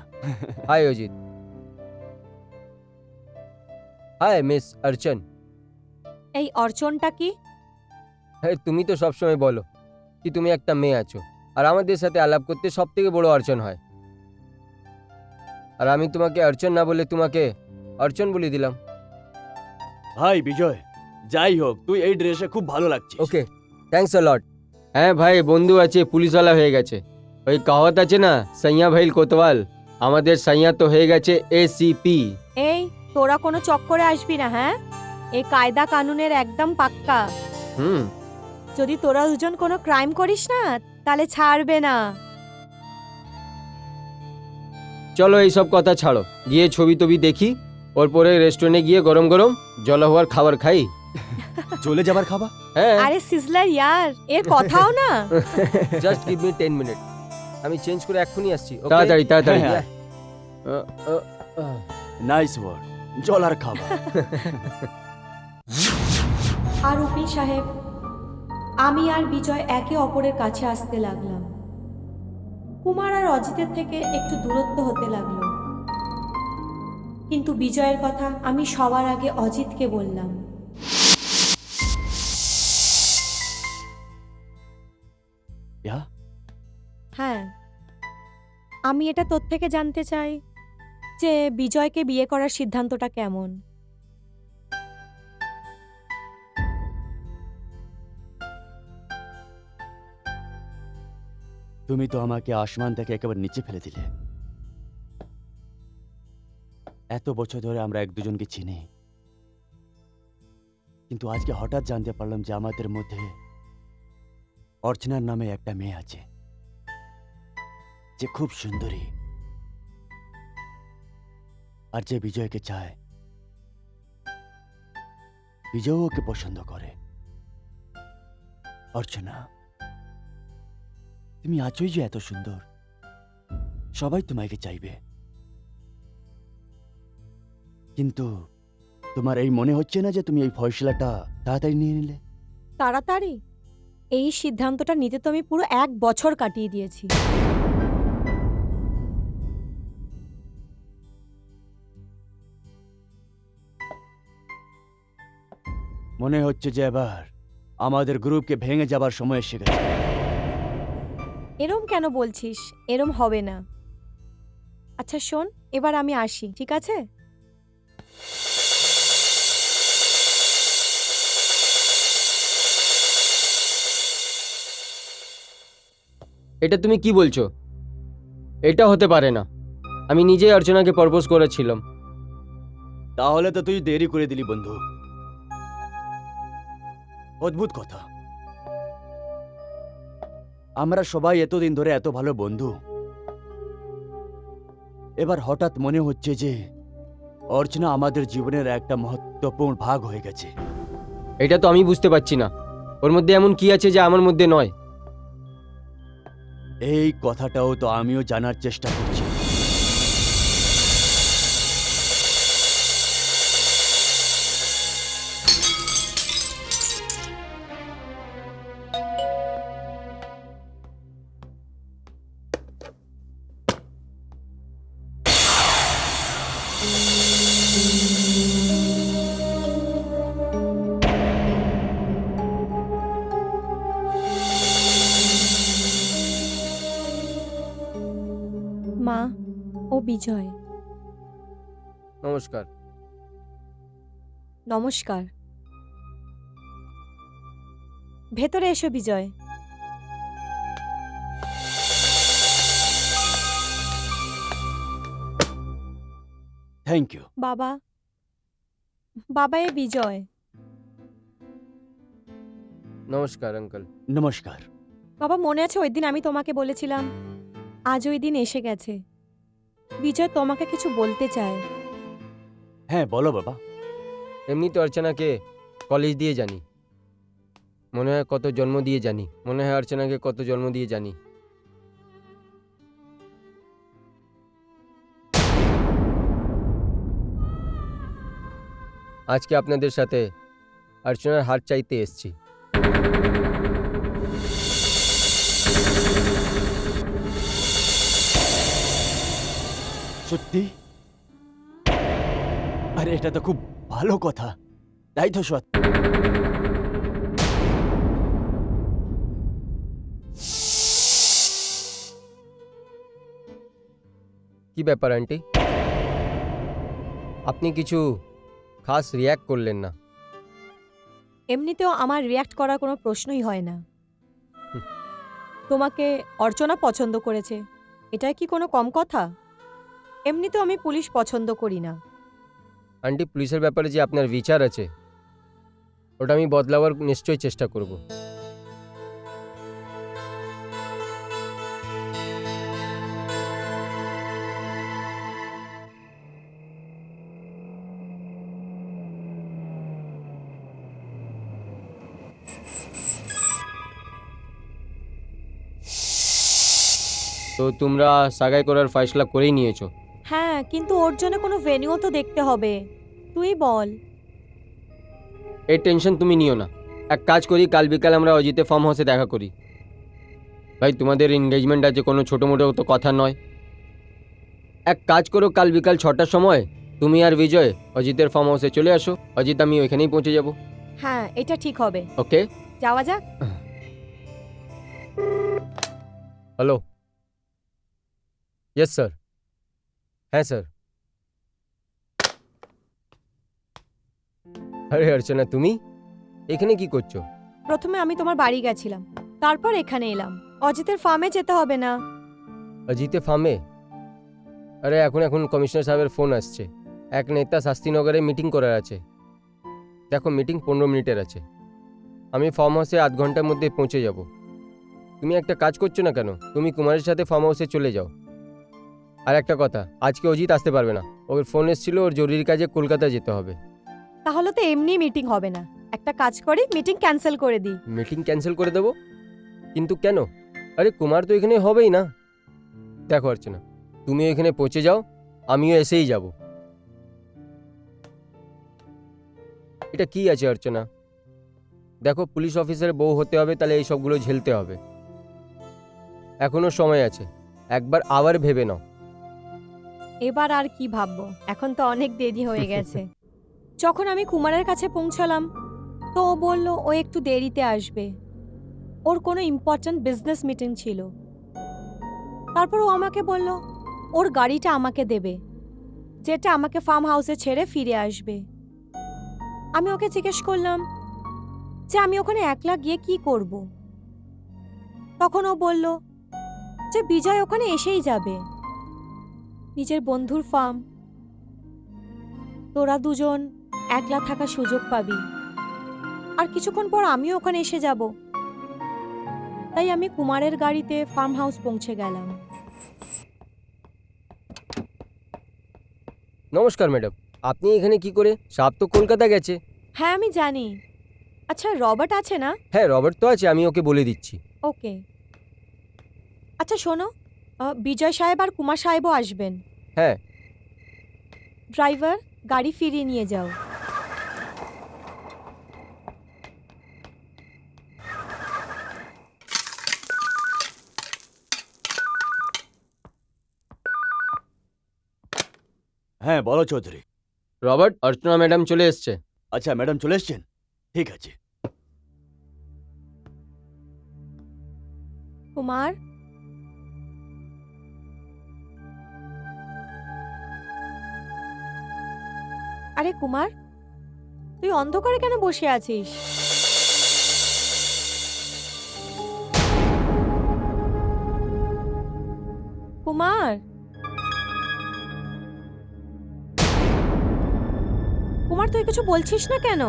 Hi Ajit. Hi miss Archan. এই অর্চনটা কি? হ্যাঁ, তুমি তো সবসময় বলো কি তুমি একটা মেয়ে আছো, আর আমাদের সাথে আলাপ করতে সব থেকে বড় অর্চন হয়। আর আমি তোমাকে অর্চন না বলে তোমাকে অর্চন বলে দিলাম। ভাই বিজয়, যাই হোক তুই এই ড্রেসে খুব ভালো লাগছিস। ওকে, থ্যাঙ্কস আ লট। হ্যাঁ ভাই, বন্ধু আছে, পুলিশওয়ালা হয়ে গেছে। ওই কাহাওয়াত আছে না, সাইয়া ভাইল কোতওয়াল, আমাদের সাইয়া তো হয়ে গেছে এসিপি। এই তোরা কোনো চক্করে আসবি না, হ্যাঁ? এই কায়দা কানুনের একদম পাক্কা। হুম। যদি তোরা দুজন কোনো ক্রাইম করিস না তাহলে ছাড়বে না। চলো এইসব কথা ছাড়ো, গিয়ে ছবি টবি দেখি, ওর পরে রেস্টুরেন্টে গিয়ে গরম গরম জলা হওয়ার খাবার খাই। চলে যাবার খাবা? হ্যাঁ। আরে সিজলার ইয়ার, এর কথাও না। জাস্ট গিভ মি 10 মিনিট, আমি চেঞ্জ করে এক্ষুনি আসছি। okay? তাড়াতাড়ি তাড়াতাড়ি। হ্যাঁ, নাইস ওয়ার্ড, জলার খাবা। আর উকিল সাহেব, আমি আর বিজয় একে অপরের কাছে আসতে লাগলাম। কুমার আর অজিতের থেকে একটু দূরত্ব হতে লাগলো। কিন্তু বিজয়ের কথা আমি সবার আগে অজিতকে বললাম। ইয়া, হ্যাঁ, আমি এটা তোর থেকে জানতে চাই যে বিজয়কে বিয়ে করার সিদ্ধান্তটা কেমন। তুমি তো আমাকে আসমান থেকে একেবারে নিচে ফেলে দিলে। এত বছর ধরে আমরা এক দুজনকে চিনি, কিন্তু আজকে হঠাৎ জানতে পারলাম যে আমাদের মধ্যে অর্চনার নামে একটা মেয়ে আছে, যে খুব সুন্দরী, আর যে বিজয়কে চায়। বিজয় ওকে পছন্দ করে। অর্চনা, তুমি আছোই যে এত সুন্দর, সবাই তোমাকে চাইবে। কিন্তু তোমার এই মনে হচ্ছে না যে তুমি এই ফয়সলাটা তাড়াতাড়ি নিয়ে নিলে? তাড়াতাড়ি? এই সিদ্ধান্তটা নিতে তো আমি পুরো 1 বছর কাটিয়ে দিয়েছি। মনে হচ্ছে যে এবার আমাদের গ্রুপকে ভেঙে যাবার সময় এসে গেছে। এরম কেন বলছিস? এরম হবে না। আচ্ছা শোন, এবার আমি আসি, ঠিক আছে? এটা তুমি কি বলছো? এটা হতে পারে না। আমি নিজেই অর্চনাকে প্রপোজ করেছিলাম। তাহলে তো তুই দেরি করে দিলি বন্ধু। অদ্ভুত কথা, আমরা সবাই এতদিন ধরে এত ভালো বন্ধু, এবার হঠাৎ মনে হচ্ছে যে অর্চনা আমাদের জীবনের একটা মহত্বপূর্ণ ভাগ হয়ে গেছে। এটা তো আমি বুঝতে পারছি না, ওর মধ্যে এমন কি আছে যা আমার মধ্যে নয়। এই কথাটাও তো আমিও জানার চেষ্টা করছি। মা, ও বিজয়। নমস্কার। নমস্কার। ভেতরে এসো বিজয়। Thank you. বাবা, বাবা, এ বিজয়। নমস্কার আঙ্কেল। নমস্কার। বাবা, মনে আছে ওই দিন আমি তোমাকে বলেছিলাম? আজ ওই দিন এসে গেছে। বিজয় তোমাকে কিছু বলতে চায়। হ্যাঁ বলো বাবা। এমনি তো অর্চনাকে কলেজ দিয়ে জানি, মনে হয় কত জন্ম দিয়ে জানি, মনে হয় অর্চনাকে কত জন্ম দিয়ে জানি। আজকে আপনাদের সাথে অর্চনার হাত চাইতে এসেছি। সত্যি? আরে এটা তো খুব ভালো কথা, তাই তো সৎ। কি ব্যাপার আন্টি, আপনি কিছু খাস রিয়্যাক্ট করলেন না? এমনিতেও আমার রিয়াক্ট করার কোনো প্রশ্নই হয় না। তোমাকে অর্চনা পছন্দ করেছে, এটা কি কোনো কম কথা? এমনিতেও আমি পুলিশ পছন্দ করি না। আন্টি, পুলিশের ব্যাপারে যে আপনার বিচার আছে ওটা আমি বদলাবার নিশ্চয়ই চেষ্টা করব। তো তোমরা সাগাই করার ফয়সলা করেই নিয়েছো? হ্যাঁ, কিন্তু ওর জন্য কোনো ভেন্যুও তো দেখতে হবে। তুই বল। এই টেনশন তুমি নিও না। এক কাজ করি, কাল বিকাল আমরা অজিতে ফার্ম হাউসে দেখা করি। ভাই, তোমাদের এনগেজমেন্ট আছে, কোনো ছোটো মোটো তো কথা নয়। এক কাজ করো, কাল বিকাল 6টার সময় তুমি আর বিজয় অজিতের ফার্ম হাউসে চলে আসো। অজিত আমি ওইখানেই পৌঁছে যাব। হ্যাঁ, এটা ঠিক হবে। ওকে, যাওয়া যাক। হ্যালো। Yes sir. হ্যাঁ স্যার। আরে অর্চনা, তুমি এখানে কি করছো? প্রথমে আমি তোমার বাড়ি গেছিলাম, তারপর এখানে এলাম। অজিতের ফার্মে যেতে হবে না? অজিতে ফার্মে? আরে এখন কমিশনার সাহেবের ফোন আসছে। এক নেতা শাস্তিনগরে মিটিং করার আছে। দেখো, মিটিং 15 মিনিটের আছে। আমি ফার্ম হাউসে আধ ঘন্টার মধ্যে পৌঁছে যাব। তুমি একটা কাজ করছো না কেন, তুমি কুমারের সাথে ফার্ম হাউসে চলে যাও। আর একটা কথা, আজকে অজিত আসতে পারবে না। ওর ফোন এসেছিল, ওর জরুরি কাজে কলকাতা যেতে হবে। তাহলে তো এমনি মিটিং হবে না। একটা কাজ করি, মিটিং ক্যান্সেল করে দিই। মিটিং ক্যান্সেল করে দেবো? কিন্তু কেন? আরে কুমার তো এখানে হবেই না। দেখো অর্চনা, তুমি এখানে পৌঁছে যাও, আমিও এসেই যাব। এটা কি আছে অর্চনা? দেখো, পুলিশ অফিসার বউ হতে হবে, তাহলে এই সবগুলো ঝেলতে হবে। এখনো সময় আছে, একবার আবার ভেবে নাও। এবার আর কি ভাববো, এখন তো অনেক দেরি হয়ে গেছে। যখন আমি কুমারের কাছে পৌঁছালাম তো ও বলল ও একটু দেরিতে আসবে, ওর কোনো ইম্পর্ট্যান্ট বিজনেস মিটিং ছিল। তারপর ও আমাকে বলল ওর গাড়িটা আমাকে দেবে, যেটা আমাকে ফার্ম হাউসে ছেড়ে ফিরে আসবে। আমি ওকে জিজ্ঞেস করলাম যে আমি ওখানে একলা গিয়ে কি করব। তখন ও বলল যে বিজয় ওখানে এসেই যাবে, নিজের বন্ধুর ফার্ম, তোরা দুজন একলা থাকার সুযোগ পাবি। আর কিছুক্ষণ পর আমিও ওখানে এসে যাব। তাই আমি কুমারের গাড়িতে ফার্ম হাউস পৌঁছে গেলাম। নমস্কার ম্যাডাম, আপনি এখানে কি করে? সাপ তো কলকাতা গেছে। হ্যাঁ, আমি জানি। আচ্ছা, রবার্ট আছে না? হ্যাঁ, রবার্ট তো আছে, আমি ওকে বলে দিচ্ছি। ওকে। আচ্ছা শোনো, বিজয় সাহেব আর কুমার সাহেবও আসবেন। হ্যাঁ। ড্রাইভার, গাড়ি ফিরিয়ে নিয়ে যাও। হ্যাঁ বলো চৌধুরী। রবার্ট, অর্চনা ম্যাডাম চলে এসছে। আচ্ছা, ম্যাডাম চলে এসছেন? ঠিক আছে। কুমার, আরে কুমার, তুই অন্ধকারে কেন বসে আছিস? কুমার, কুমার তুই কিছু বলছিস না কেন?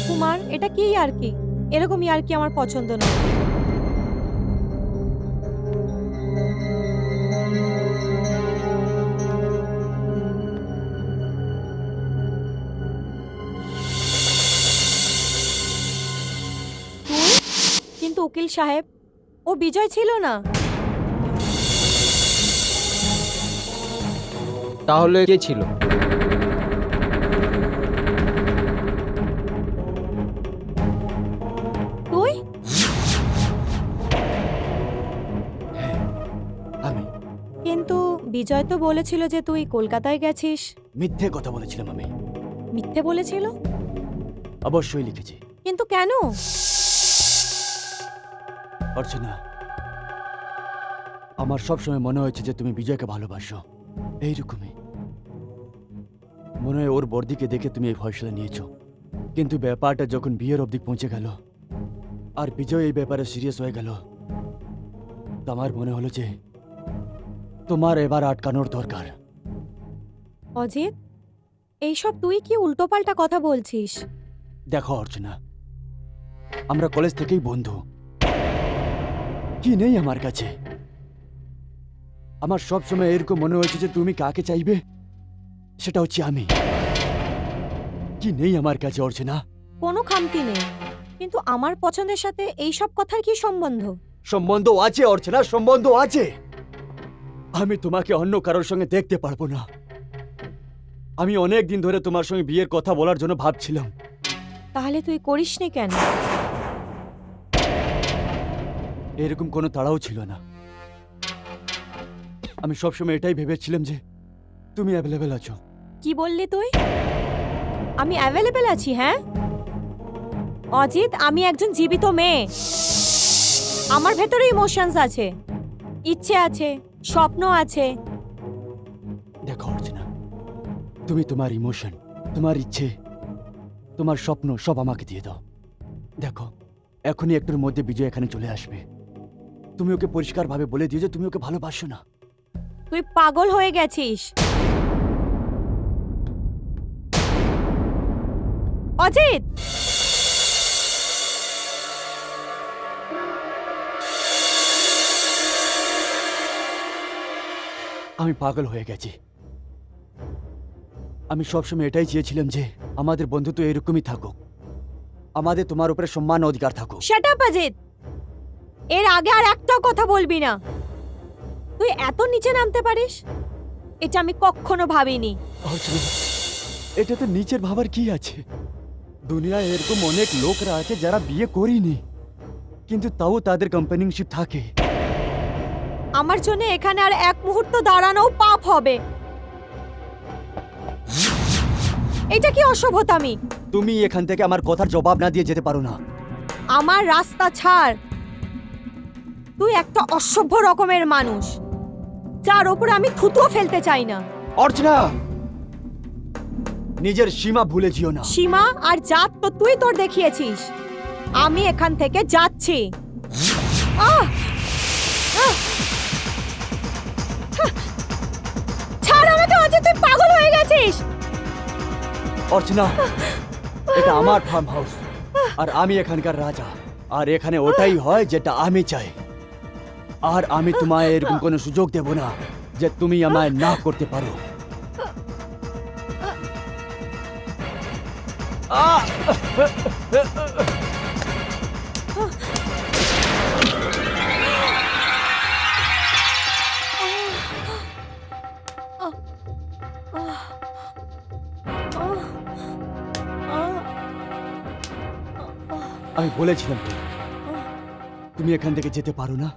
কুমার, এটা কি ইয়ার্কি? এরকম ইয়ার্কি আমার পছন্দ নয়। কিন্তু উকিল সাহেব, ও বিজয় ছিল না। তাহলে কে ছিল? তুই? আমি কিন্তু বিজয় তো বলেছিল যে তুই কলকাতায় গেছিস। মিথ্যে কথা বলেছিলাম। আমি মিথ্যে বলেছিল? অবশ্যই লিখেছি। কিন্তু কেন? অর্চনা, আমার সবসময় মনে হয়েছে যে তুমি বিজয়কে ভালোবাসো। এইরকমই মনে হয় ওর বর্দিকে দেখে তুমি এই ফয়সলা নিয়েছো। কিন্তু ব্যাপারটা যখন বিয়ের অবধি পৌঁছে গেল আর বিজয় এই ব্যাপারে সিরিয়াস হয়ে গেল, তো আমার মনে হলো যে তোমার এবার আটকানোর দরকার। অজিত, এইসব তুই কি উল্টোপাল্টা কথা বলছিস? দেখো অর্চনা, আমরা কলেজ থেকেই বন্ধু। কি নেই আমার কাছে? আমার সবসময় এরকম মনে হয়েছে যে তুমি কাকে চাইবে সেটা হচ্ছে আমি। কি নেই আমার কাছে অর্চনা? কোনো খামতি নেই, কিন্তু আমার পছন্দের সাথে এইসব কথার কি সম্বন্ধ? সম্বন্ধ আছে অর্চনা, সম্বন্ধ আছে। আমি তোমাকে অন্য কারোর সঙ্গে দেখতে পারবো না। আমি অনেক দিন ধরে তোমার সঙ্গে বিয়ের কথা বলার জন্য ভাবছিলাম। তাহলে তুই করিসনি কেন? এরকম কোনো তাড়াও ছিল না। আমি সবসময় এটাই ভেবেছিলাম যে তুমি অ্যাভেলেবেল আছো। কি বললি তুই? আমি অ্যাভেলেবেল আছি? হ্যাঁ অজিত, আমি একজন জীবিত মেয়ে। আমার ভেতরে ইমোশনস আছে, ইচ্ছে আছে, স্বপ্ন আছে। দেখো অর্চনা, তুমি তোমার ইমোশন, তোমার ইচ্ছে, তোমার স্বপ্ন সব আমাকে দিয়ে দাও। দেখো, এখনই একটুর মধ্যে বিজয় এখানে চলে আসবে। তুমি ওকে পরিষ্কারভাবে বলে দিও যে তুমি ওকে ভালোবাসো না। তুই পাগল হয়ে গেছিস অজিত। আমি পাগল হয়ে গেছি। আমি সবসময় এটাই চেয়েছিলাম যে আমাদের বন্ধুত্ব এরকমই থাকুক, আমাদের তোমার উপরে সম্মান অধিকার থাকুক। শাট আপ অজিত, এর আগে আর একটাও কথা বলবি না। তুই এত নিচে নামতে পারিস, এটা আমি কখনো ভাবিনি। অর্চনা, এটা তো নিচের ভাবার কি আছে? দুনিয়ায় এরকম অনেক লোকরা আছে যারা বিয়ে করেনি, কিন্তু তাও তাদের কম্পানিশিপ থাকে। আমার জন্য এখানে আর এক মুহূর্ত দাঁড়ানো পাপ হবে। এটা কি অসভ্যতামি? তুমি এখান থেকে আমার কথার জবাব না দিয়ে যেতে পারো না। আমার রাস্তা ছাড়। তুই একটা অসভ্য রকমের মানুষ, যার ওপর আমি থুতুও ফেলতে চাই না। অর্চনা, নিজের সীমা ভুলে যেও না। সীমা আর জাত তো তুই তোর দেখিয়েছিস। আমি এখান থেকে যাচ্ছি। আহ! আহ! হাহ! ছাড় আমাকে অজিত, তুই পাগল হয়ে গেছিস। অর্চনা, এটা আমার ফার্ম হাউস আর আমি এখানকার রাজা, আর এখানে ওটাই হয় যেটা আমি চাই। আর আমি তোমায় এরকম কোনো সুযোগ দেব না যে তুমি আমায় না করতে পারো। আমি বলেছিলাম তো, তুমি এখান থেকে যেতে পারো না।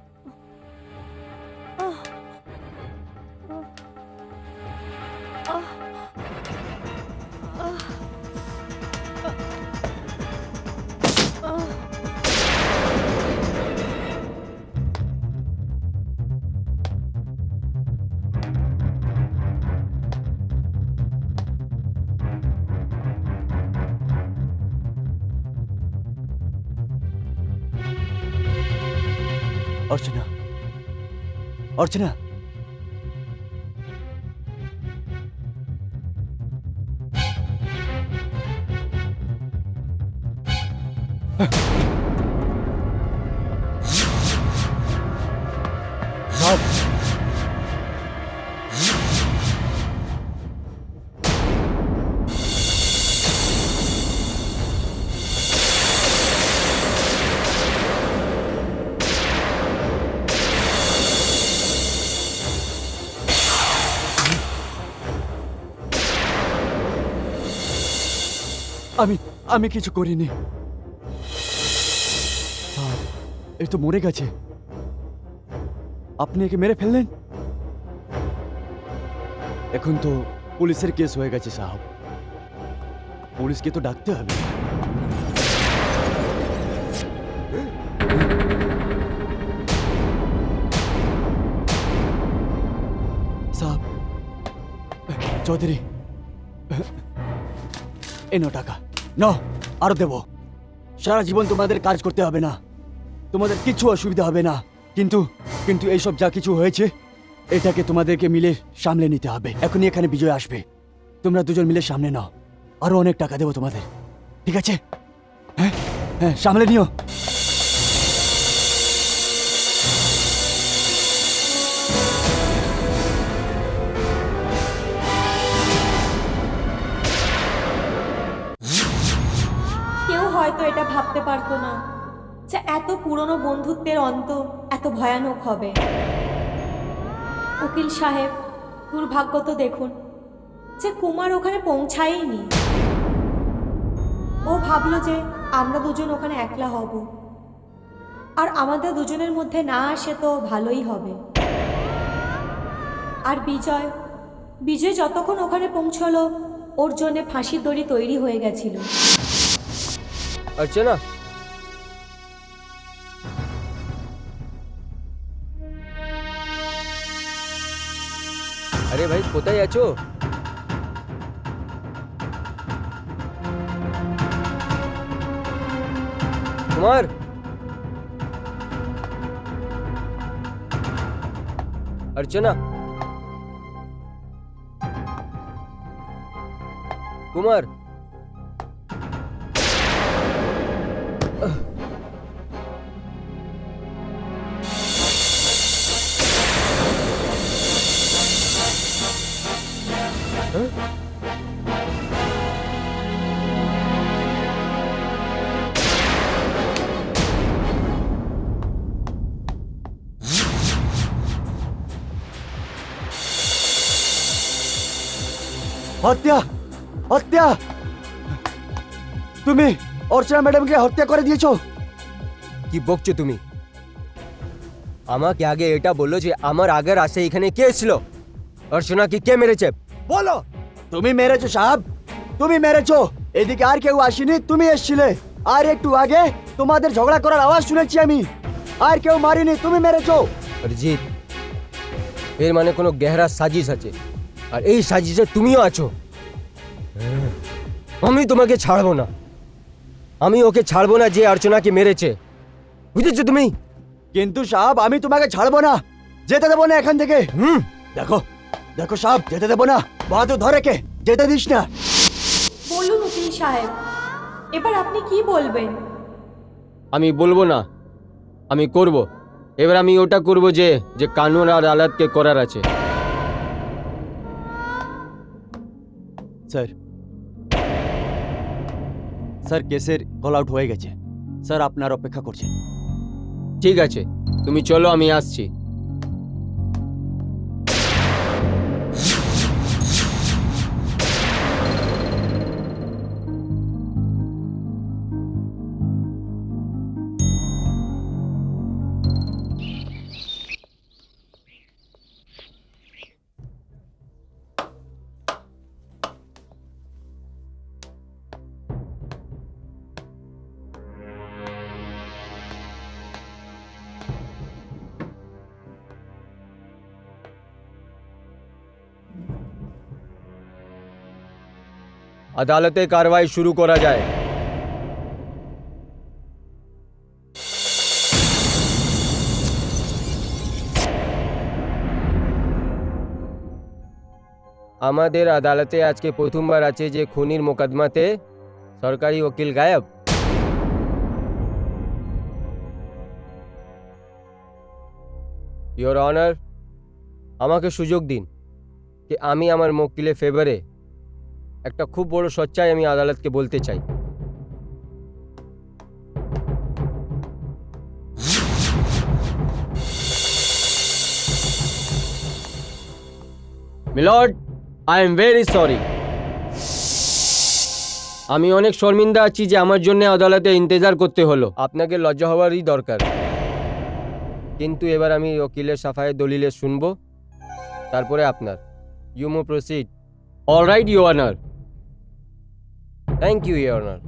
অর্চনা, অর্চনা, আমি কিছু করিনি। স্যার, এ তো মরে গেছে। আপনি একে মেরে ফেললেন। এখন তো পুলিশের কেস হয়ে গেছে সাহেব, পুলিশকে তো ডাকতে হবে। সাহেব, চৌধুরী, এনো টাকা, নাও, আরো দেব। সারা জীবন তোমাদের কাজ করতে হবে না, তোমাদের কিছু অসুবিধা হবে না। কিন্তু কিন্তু এইসব যা কিছু হয়েছে, এটাকে তোমাদেরকে মিলে সামলে নিতে হবে। এখনই এখানে বিজয় আসবে, তোমরা দুজন মিলে সামনে নাও। আরো অনেক টাকা দেবো তোমাদের, ঠিক আছে? হ্যাঁ হ্যাঁ, সামলে নিও। কেউ হয়তো এটা ভাবতে পারতো না যে এত পুরনো বন্ধুত্বের অন্ত এত ভয়ানক হবে। উকিল সাহেব, দুর্ভাগ্য তো দেখুন যে কুমার ওখানে পৌঁছায়নি। ও ভাবলো যে আমরা দুজন ওখানে একলা হব, আর আমাদের দুজনের মধ্যে না আসে তো ভালোই হবে। আর বিজয় বিজয় যতক্ষণ ওখানে পৌঁছলো, ওর জন্যে ফাঁসির দড়ি তৈরি হয়ে গেছিল। अर्चना, अरे भाई कोথায় আছো? कुमार, अर्चना, कुमार, হত্যা, হত্যা! তুমি অর্চনা ম্যাডামকে হত্যা করে দিয়েছো। কি বকছো তুমি? আমাকে আগে এটা বললো যে আমার আগের আসে এখানে কে ছিল? অর্চনা কি কে মেরেছে বলো। তুমি মেরেছো সাহেব, তুমি মেরেছো। এদিকে আর কেউ আসেনি, তুমি এসেছিলে। আর একটু আগে তোমাদের ঝগড়া করার আওয়াজ শুনেছি আমি। আর কেউ মারিনি, তুমি মেরেছো। অরিজিৎ, এর মানে কোনো গহরা সাজিশ আছে, আর এই সাজিশে তুমিও আছো। আমি তোমাকে ছাড়বো না, আমি ওকে ছাড়বো না যে অর্চনাকে মেরেছে, বুঝেছো তুমি? কিন্তু সাহেব, আমি তোমাকে ছাড়বো না, যেতে দেবো না এখান থেকে। দেখো দেখো সাহেব, যেতে দেবো না। বাহাদুর ধরে কে, যেতে দিস না। বলুন উকিল সাহেব, এবার আপনি কি বলবেন? আমি বলবো না, আমি করব। এবার আমি ওটা করব যে যে কানুন আর আদালতকে করার আছে। স্যার, স্যার কেসের কল আউট হয়ে গেছে। স্যার আপনার অপেক্ষা করছে। ঠিক আছে, তুমি চলো, আমি আসছি। আদালতে কারবাই শুরু করা যায়। আমাদের আদালতে আজকে প্রথমবার আছে যে খুনির মোকদ্দমাতে সরকারি উকিল গায়েব। ইয়োর অনার, আমাকে সুযোগ দিন যে আমি আমার মক্কেলের ফেভারে একটা খুব বড় সচ্চাই আমি আদালতকে বলতে চাই। Milord, I am very sorry. আমি অনেক শর্মিন্দা আছি যে আমার জন্য আদালতে ইন্তজার করতে হলো। আপনাকে লজ্জা হওয়ারই দরকার। কিন্তু এবার আমি ওকিলের সাফায়ে দলিলে শুনবো, তারপরে আপনার। You may proceed. Alright your honour. Thank you your honour.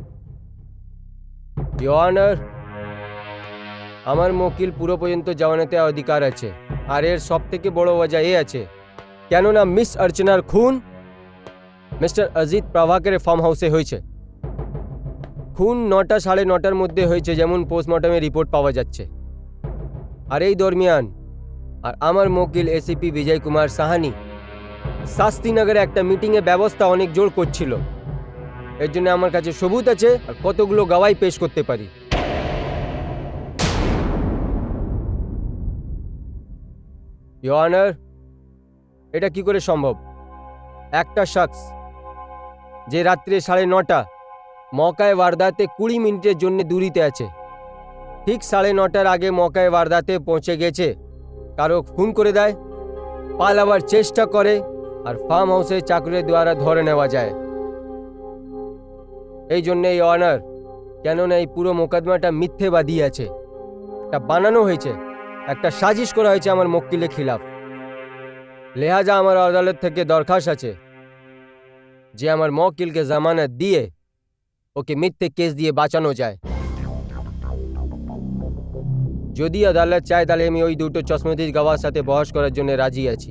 Your honour, আমার মকিল পুরো পর্যন্ত জওয়ানতে অধিকার আছে, আর এর সব থেকে বড় ওয়াজা এ আছে কেননা মিস অর্চনার খুন মিস্টার অজিত প্রভাকরের ফার্ম হাউসে হয়েছে। খুন 9টা সাড়ে 9টার মধ্যে হয়েছে, যেমন পোস্টমর্টমে রিপোর্ট পাওয়া যাচ্ছে। আর এই দরমিয়ান আর আমার মকিল এসিপি বিজয় কুমার সাহানি শাস্তিনগরে একটা মিটিংয়ে ব্যবস্থা অনেক জোর করছিল। এর জন্য আমার কাছে সবুত আছে আর কতগুলো গওয়াই পেশ করতে পারি। ইওর অনার, এটা কি করে সম্ভব? একটা শখস যে রাত্রে 9:30 মকায় ওয়ারদাতে 20 মিনিটের জন্য দূরিতে আছে, ঠিক 9:30 আগে মকায় ওয়ারদাতে পৌঁছে গেছে, কারো খুন করে দেয়, পালাবার চেষ্টা করে, আর ফার্ম হাউসে চাকরির দ্বারা ধরে নেওয়া যায়। এই জন্যে এই অনার, কেননা এই পুরো মোকদ্দমাটা মিথ্যেবাদী আছে, এটা বানানো হয়েছে, একটা সাজিশ করা হয়েছে আমার মক্কিলের খিলাফ। লেহাজা আমার আদালত থেকে দরখাস্ত আছে যে আমার মক্কিলকে জামানত দিয়ে ওকে মিথ্যে কেস দিয়ে বাঁচানো যায়। যদি আদালত চায় তাহলে আমি ওই দুটো চশমদিদ গওয়ার সাথে বহস করার জন্য রাজি আছি।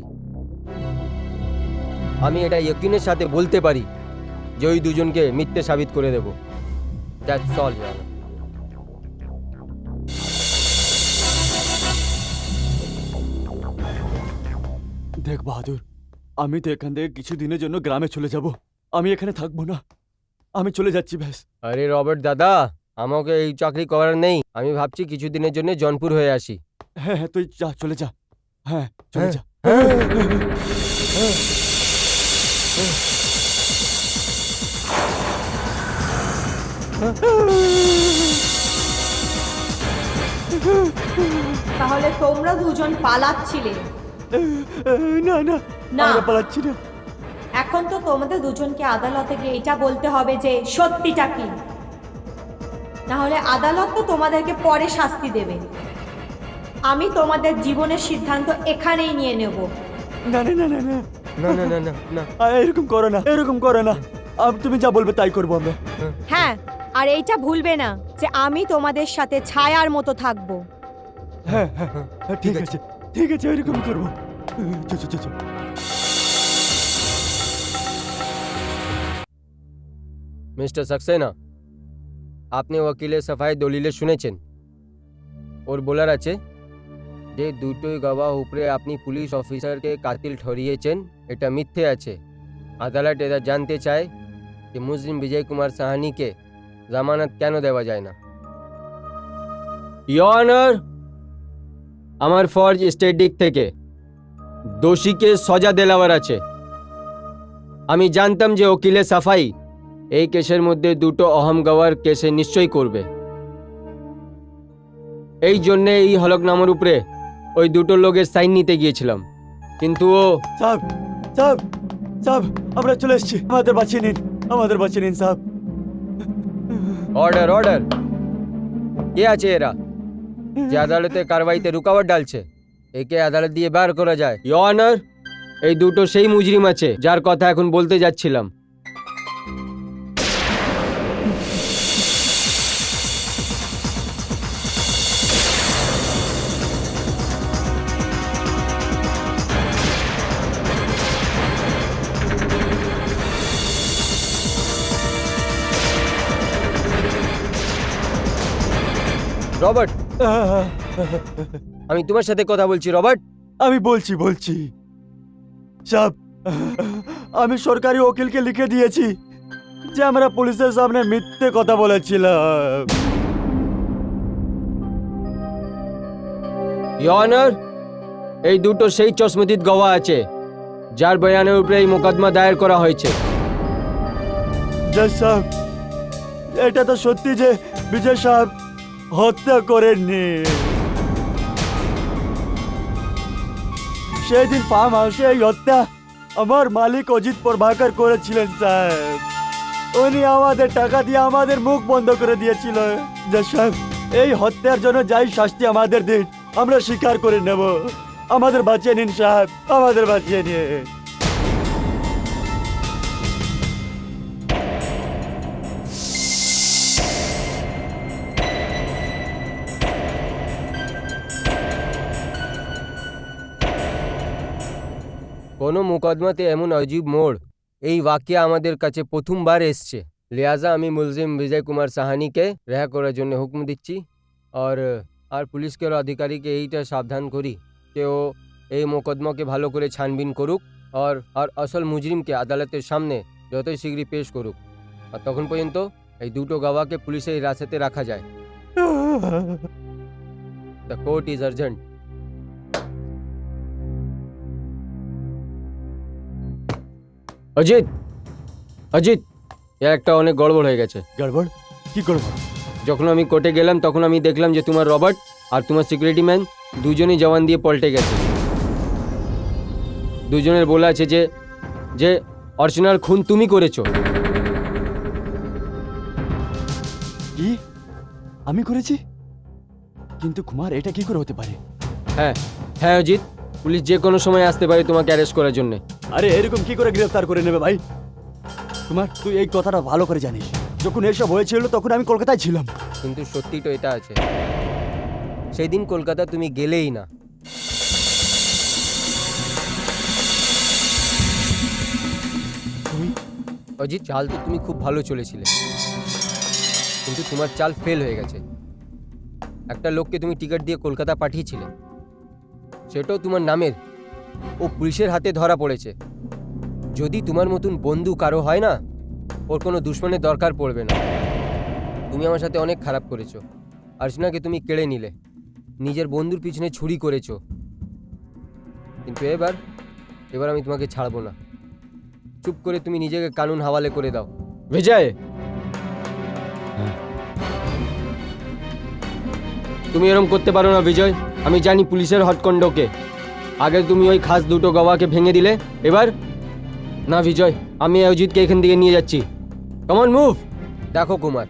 আমি এটা ইয়কিনের সাথে বলতে পারি যে ওই দুজনকে মিথ্যে সাবিত করে দেব। That's all your honour. দেখ বাহাদুর, আমি তো এখান থেকে কিছু দিনের জন্য গ্রামে চলে যাব। আমি এখানে থাকবো না, আমি চলে যাচ্ছি ব্যাস। আরে রবার্ট দাদা, আমাকে এই চাকরি করার নেই। আমি ভাবছি কিছুদিনের জন্য জনপুর হয়ে আসি। হ্যাঁ হ্যাঁ, তুই যা, চলে যা। হ্যাঁ চলে যা। তাহলে তোমরা দুজন পালাচ্ছিলে? না না, না। আমরা পালাচ্ছি না। এখন তো তোমাদের দুজনকে আদালতে গিয়ে এটা বলতে হবে যে সত্যিটা কি, না হলে আদালত তো তোমাদেরকে পরে শাস্তি দেবে। আমি তোমাদের জীবনের সিদ্ধান্ত এখানেই নিয়ে নেব। না না না না না না না না না না। এরকম করো না, এরকম করো না। তুমি যা বলবে তাই করবো আমরা। হ্যাঁ, আর এইটা ভুলবে না যে আমি তোমাদের সাথে ছায়ার মতো থাকবো। হ্যাঁ হ্যাঁ হ্যাঁ, ঠিক আছে ঠিক আছে, এরকম করবো। চল চল চল। মিস্টার সাক্সেনা, আপনি ওকিলের সাফাই দলিলে শুনেছেন। ওর বলার আছে যে দুটোই গবাহ উপরে আপনি পুলিশ অফিসারকে কাতিল ঠরিয়েছেন, এটা মিথ্যে আছে। আদালত এটা জানতে চায় যে মুসলিম বিজয় কুমার সাহানিকে জামানত কেন দেওয়া যায় না। ইওর অনার, আমার ফর্জ স্টেট দিক থেকে দোষীকে সজা দেওয়ার আছে। আমি জানতাম যে ওকিলে সাফাই এই কেসের মধ্যে দুটো অহম গওয়ার কেসে নিশ্চয়ই করবে। এই জন্যে এই হলফনামার উপরে ওই দুটো লোকের সাইন নিতে গিয়েছিলাম, কিন্তু ও সাহেব সাহেব সাহেব, আমরা চলে এসেছি, আমাদের বাঁচিয়ে নিন, আমাদের বাঁচিয়ে নিন সাহেব। Order order. কে আছে এরা যে আদালতে কারবাইতে রুকাওয়াট ডালছে? একে আদালত দিয়ে বার করা যায়। ইওর অনার, এই দুটো সেই মুজরিম আছে যার কথা এখন বলতে যাচ্ছিলাম। রবার্ট, আমি তোমার সাথে কথা বলছি। রবার্ট, আমি বলছি বলছি সাহেব, আমি সরকারি ওকিলকে লিখে দিয়েছি যে আমরা পুলিশের সামনে মিথ্যে কথা বলেছিলাম। ইওর অনার, এই দুটো সেই চশমদিদ গওয়া আছে যার বয়ানের উপরে এই মোকদ্দমা দায়ের করা হয়েছে। জজ সাহেব, এটা তো সত্যি যে বিজয় সাহেব হত্যা করেননি। সেই দিন ফার্ম হাউসে এই হত্যা আমার মালিক অজিত প্রভাকর করেছিলেন সাহেব। উনি আমাদের টাকা দিয়ে আমাদের মুখ বন্ধ করে দিয়েছিল। জজ সাহেব, এই হত্যার জন্য যাই শাস্তি আমাদের দিন, আমরা স্বীকার করে নেব। আমাদের বাঁচিয়ে নিন সাহেব, আমাদের বাঁচিয়ে নিন। কোনো মোকদ্দমাতে এমন অজীব মোড় এই বাক্যে আমাদের কাছে প্রথমবার এসছে। লিহাজা আমি মুলজিম বিজয় কুমার সাহানিকে রেহা করার জন্য হুকুম দিচ্ছি। আর পুলিশকে আধিকারিকে এইটা সাবধান করি যে ও এই মোকদ্দমাকে ভালো করে ছানবিন করুক আর আসল মুজরিমকে আদালতের সামনে যতই শীঘ্রই পেশ করুক। আর তখন পর্যন্ত এই দুটো গাওয়াকে পুলিশের হিরাসতে রাখা যায়। The court is urgent. Ajit, Ajit, এর একটা অনেক গড়বড় হয়ে গেছে। গড়বড়? কি গড়বড়? যখন আমি কোর্টে গেলাম তখন আমি দেখলাম যে তোমার রবার্ট আর তোমার সিকিউরিটি ম্যান দুজনেই জওয়ান দিয়ে পল্টে গেছে। দুজনের বলা আছে যে যে অর্চনার খুন তুমি করেছো। কি? আমি করেছি? কিন্তু কুমার, এটা কি করে হতে পারে? হ্যাঁ হ্যাঁ অজিত, পুলিশ যে কোনো সময় আসতে পারে তোমাকে অ্যারেস্ট করার জন্য। আরে এরকম কি করে গ্রেফতার করে নেবে ভাই? কুমার, তুই এই কথাটা ভালো করে জানিস। যখন এসব হয়েছিল তখন আমি কলকাতায় ছিলাম। কিন্তু সত্যি তো এটা আছে, সেই দিন কলকাতা তুমি গেলেই না। অজিত, চাল তো তুমি খুব ভালো চলেছিলে, কিন্তু তোমার চাল ফেল হয়ে গেছে। একটা লোককে তুমি টিকিট দিয়ে কলকাতা পাঠিয়েছিলে, সেটাও তোমার নামের, ও পুলিশের হাতে ধরা পড়েছে। যদি তোমার মতন বন্ধু কারো হয় না, ওর কোনো দুশ্মনের দরকার পড়বে না। তুমি আমার সাথে অনেক খারাপ করেছো। অর্চনাকে তুমি কেড়ে নিলে, নিজের বন্ধুর পিছনে ছুরি করেছো। কিন্তু এবার আমি তোমাকে ছাড়বো না। চুপ করে তুমি নিজেকে কানুন হাওয়ালে করে দাও। বিজয়, তুমি এরকম করতে পারো না বিজয়। আমি জানি পুলিশের হটকন্ডকে। আগে তুমি ওই খাস দুটো গওয়াকে ভেঙে দিলে, এবার না বিজয়, আমি অজিতকে এখান থেকে নিয়ে যাচ্ছি। Common move. দেখো কুমার,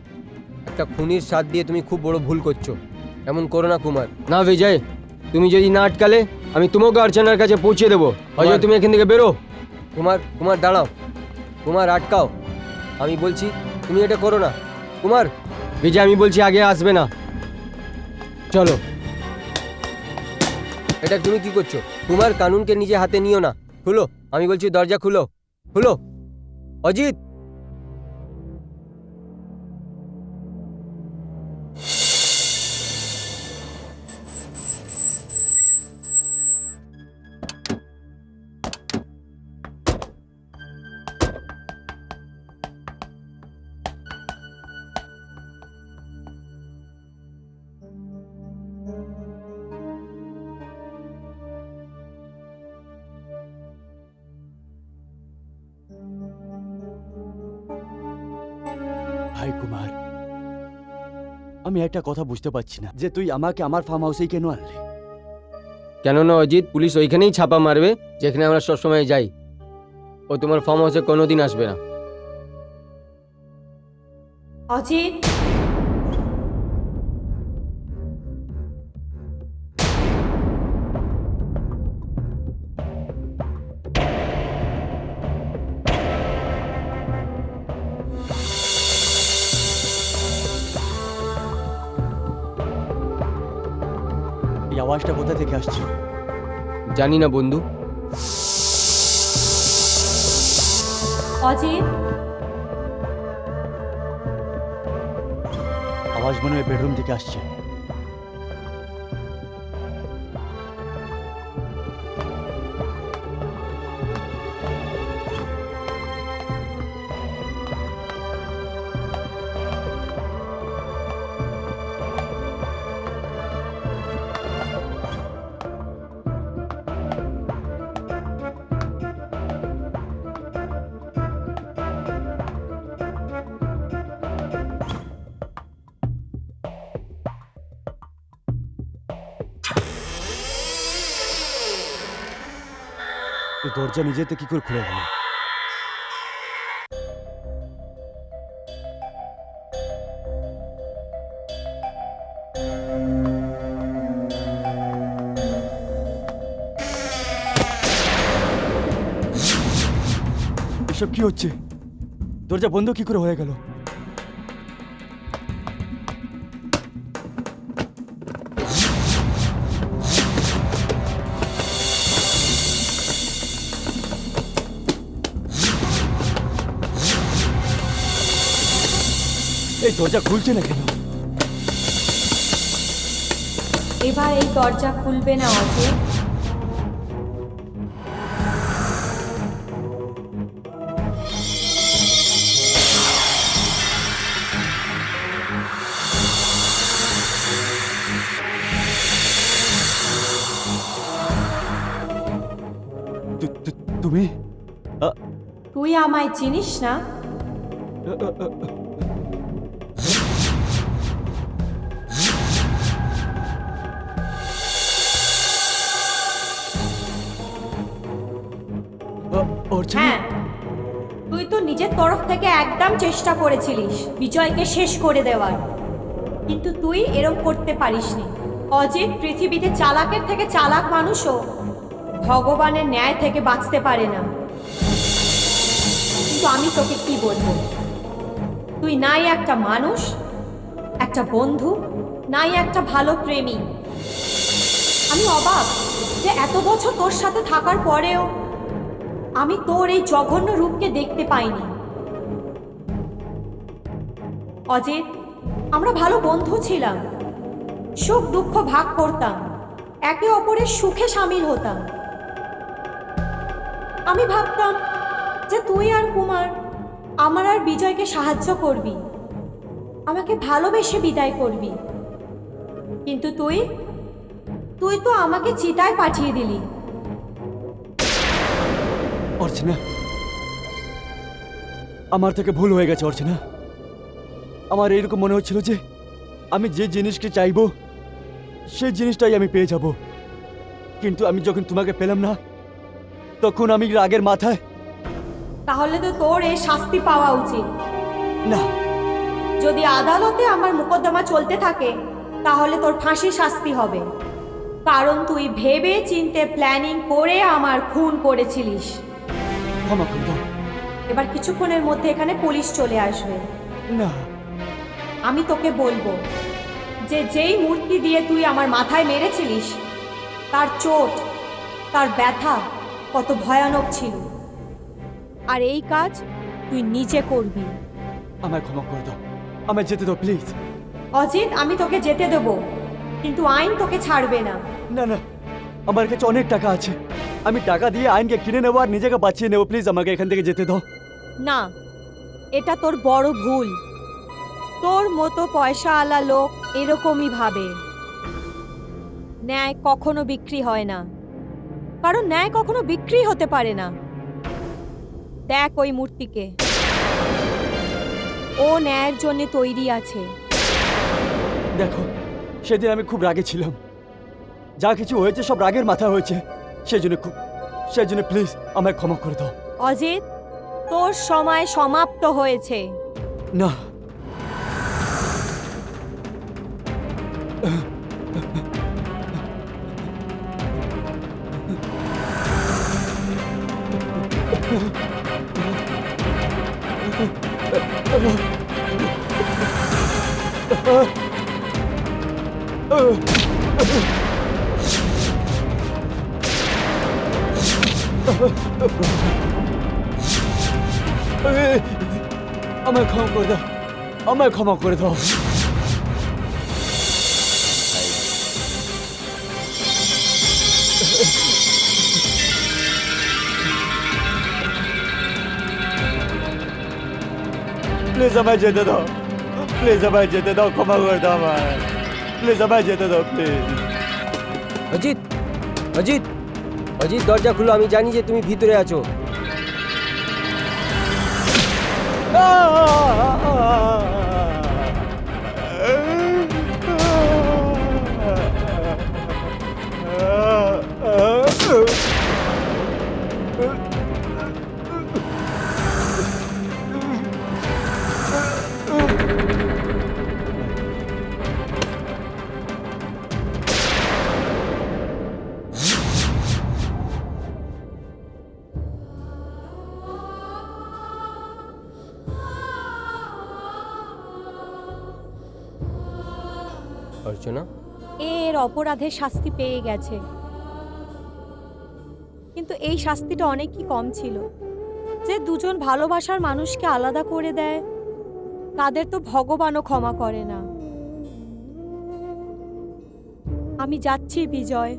একটা খুনির সাথ দিয়ে তুমি খুব বড় ভুল করছো। এমন করো না কুমার। না বিজয়, তুমি যদি না আটকালে আমি তোমাকে অর্চনার কাছে পৌঁছে দেবো। অজয়, তুমি এখান থেকে বেরো। কুমার দাঁড়াও। কুমার আটকাও, আমি বলছি। তুমি এটা করো না কুমার। বিজয়, আমি বলছি আগে আসবে না। চলো। এটা তুমি কি করছো কুমার? কানুনকে নিজে হাতে নিও না। খুলো, আমি বলছি দরজা খুলো, খুলো। অজিত, ভাই কুমার, আমি একটা কথা বুঝতে পারছি না যে তুই আমাকে আমার ফার্ম হাউসেই কেন আনলি? কেননা অজিত, পুলিশ ওইখানেই ছাপা মারবে যেখানে আমরা সবসময় যাই। ও তোমার ফার্ম হাউসে কোনোদিন আসবে না। অজিত, এই আওয়াজটা কোথা থেকে আসছে? জানি না বন্ধু। অজিত, আওয়াজ মনে হয় বেডরুম থেকে আসছে। এই দরজা নিজেতে কি করে খুলে গেল? এসব কি হচ্ছে? দরজা বন্ধ কি করে হয়ে গেল? এই দরজা খুলছে না কেন? এবার এই দরজা খুলবে না অজিত। তুমি তুই আমায় চিনিস না? অর্চনা, হ্যাঁ, তুই তো নিজের তরফ থেকে একদম চেষ্টা করেছিলিস বিজয়কে শেষ করে দেওয়ার, কিন্তু তুই এরম করতে পারিসনি। অজিত, পৃথিবীতে চালাকের থেকে চালাক মানুষও ভগবানের ন্যায় থেকে বাঁচতে পারে না। কিন্তু আমি তোকে কি বলবো, তুই নাই একটা মানুষ, একটা বন্ধু, নাই একটা ভালো প্রেমী। আমি অবাক যে এত বছর তোর সাথে থাকার পরেও আমি তোর এই জঘন্য রূপকে দেখতে পাইনি। অজিত, আমরা ভালো বন্ধু ছিলাম, সুখ দুঃখ ভাগ করতাম, একে অপরের সুখে সামিল হতাম। আমি ভাবতাম যে তুই আর কুমার আমার আর বিজয়কে সাহায্য করবি, আমাকে ভালোবেসে বিদায় করবি, কিন্তু তুই তুই তো আমাকে চিতায় পাঠিয়ে দিলি। অর্চনা, আমার থেকে ভুল হয়ে গেছে অর্চনা। আমার এইরকম মনে হচ্ছিল যে আমি যে জিনিসকে চাইবো সেই জিনিসটাই আমি পেয়ে যাব, কিন্তু আমি যখন তোমাকে পেলাম না তখন আমি রাগের মাথায়। তাহলে তো তোর এই শাস্তি পাওয়া উচিত। না, যদি আদালতে আমার মোকদ্দমা চলতে থাকে তাহলে তোর ফাঁসি শাস্তি হবে, কারণ তুই ভেবে চিন্তে প্ল্যানিং করে আমার খুন করেছিলিস। ক্ষমা করে দাও। এবার কিছুক্ষণের মধ্যে এখানে পুলিশ চলে আসবে। না, আমি তোকে বলবো যে যেই মূর্তি দিয়ে তুই আমার মাথায় মেরেছিলিস তার চোট, তার ব্যথা কত ভয়ানক ছিল, আর এই কাজ তুই নিজে করবি। আমায় ক্ষমা করে দাও, আমায় যেতে দাও প্লিজ। অজিত, আমি তোকে যেতে দেব, কিন্তু আইন তোকে ছাড়বে না। না না, আমার কাছে অনেক টাকা আছে, আমি টাকা দিয়ে আইনকে কিনে নেবো আর নিজেকে বাঁচিয়ে নেবো। প্লিজ আমাকে এখান থেকে যেতে দাও। না, এটা তোর বড় ভুল। তোর মতো পয়সাওয়ালা লোক এরকমই ভাবে। ন্যায় কখনো বিক্রি হয় না, কারণ ন্যায় কখনো বিক্রি হতে পারে না। দেখ ওই মূর্তিকে, ও ন্যায়ের জন্য তৈরি আছে। দেখো, সেদিন আমি খুব রাগে ছিলাম, যা কিছু হয়েছে সব রাগের মাথায় হয়েছে, সেই জন্য প্লিজ আমায় ক্ষমা করে দাও। অজিত, তোর সময় সমাপ্ত হয়েছে। না, আমায় ক্ষমা করে দাও, আমায় ক্ষমা করে দাও। প্লিজ আমায় যেতে দাও, প্লিজ আমায় যেতে দাও, ক্ষমা করে দাও আমায়, প্লিজ আমায় যেতে দাও প্লিজ। অজিত, অজিত, অজিত, দরজা খুলো, আমি জানি যে তুমি ভিতরে আছো। অর্চনা, এর অপরাধের শাস্তি পেয়ে গেছে, কিন্তু এই শাস্তিটা অনেকই কম ছিল। যে দুজন ভালোবাসার মানুষকে আলাদা করে দেয় তাদের তো ভগবানও ক্ষমা করে না। আমি যাচ্ছি বিজয়।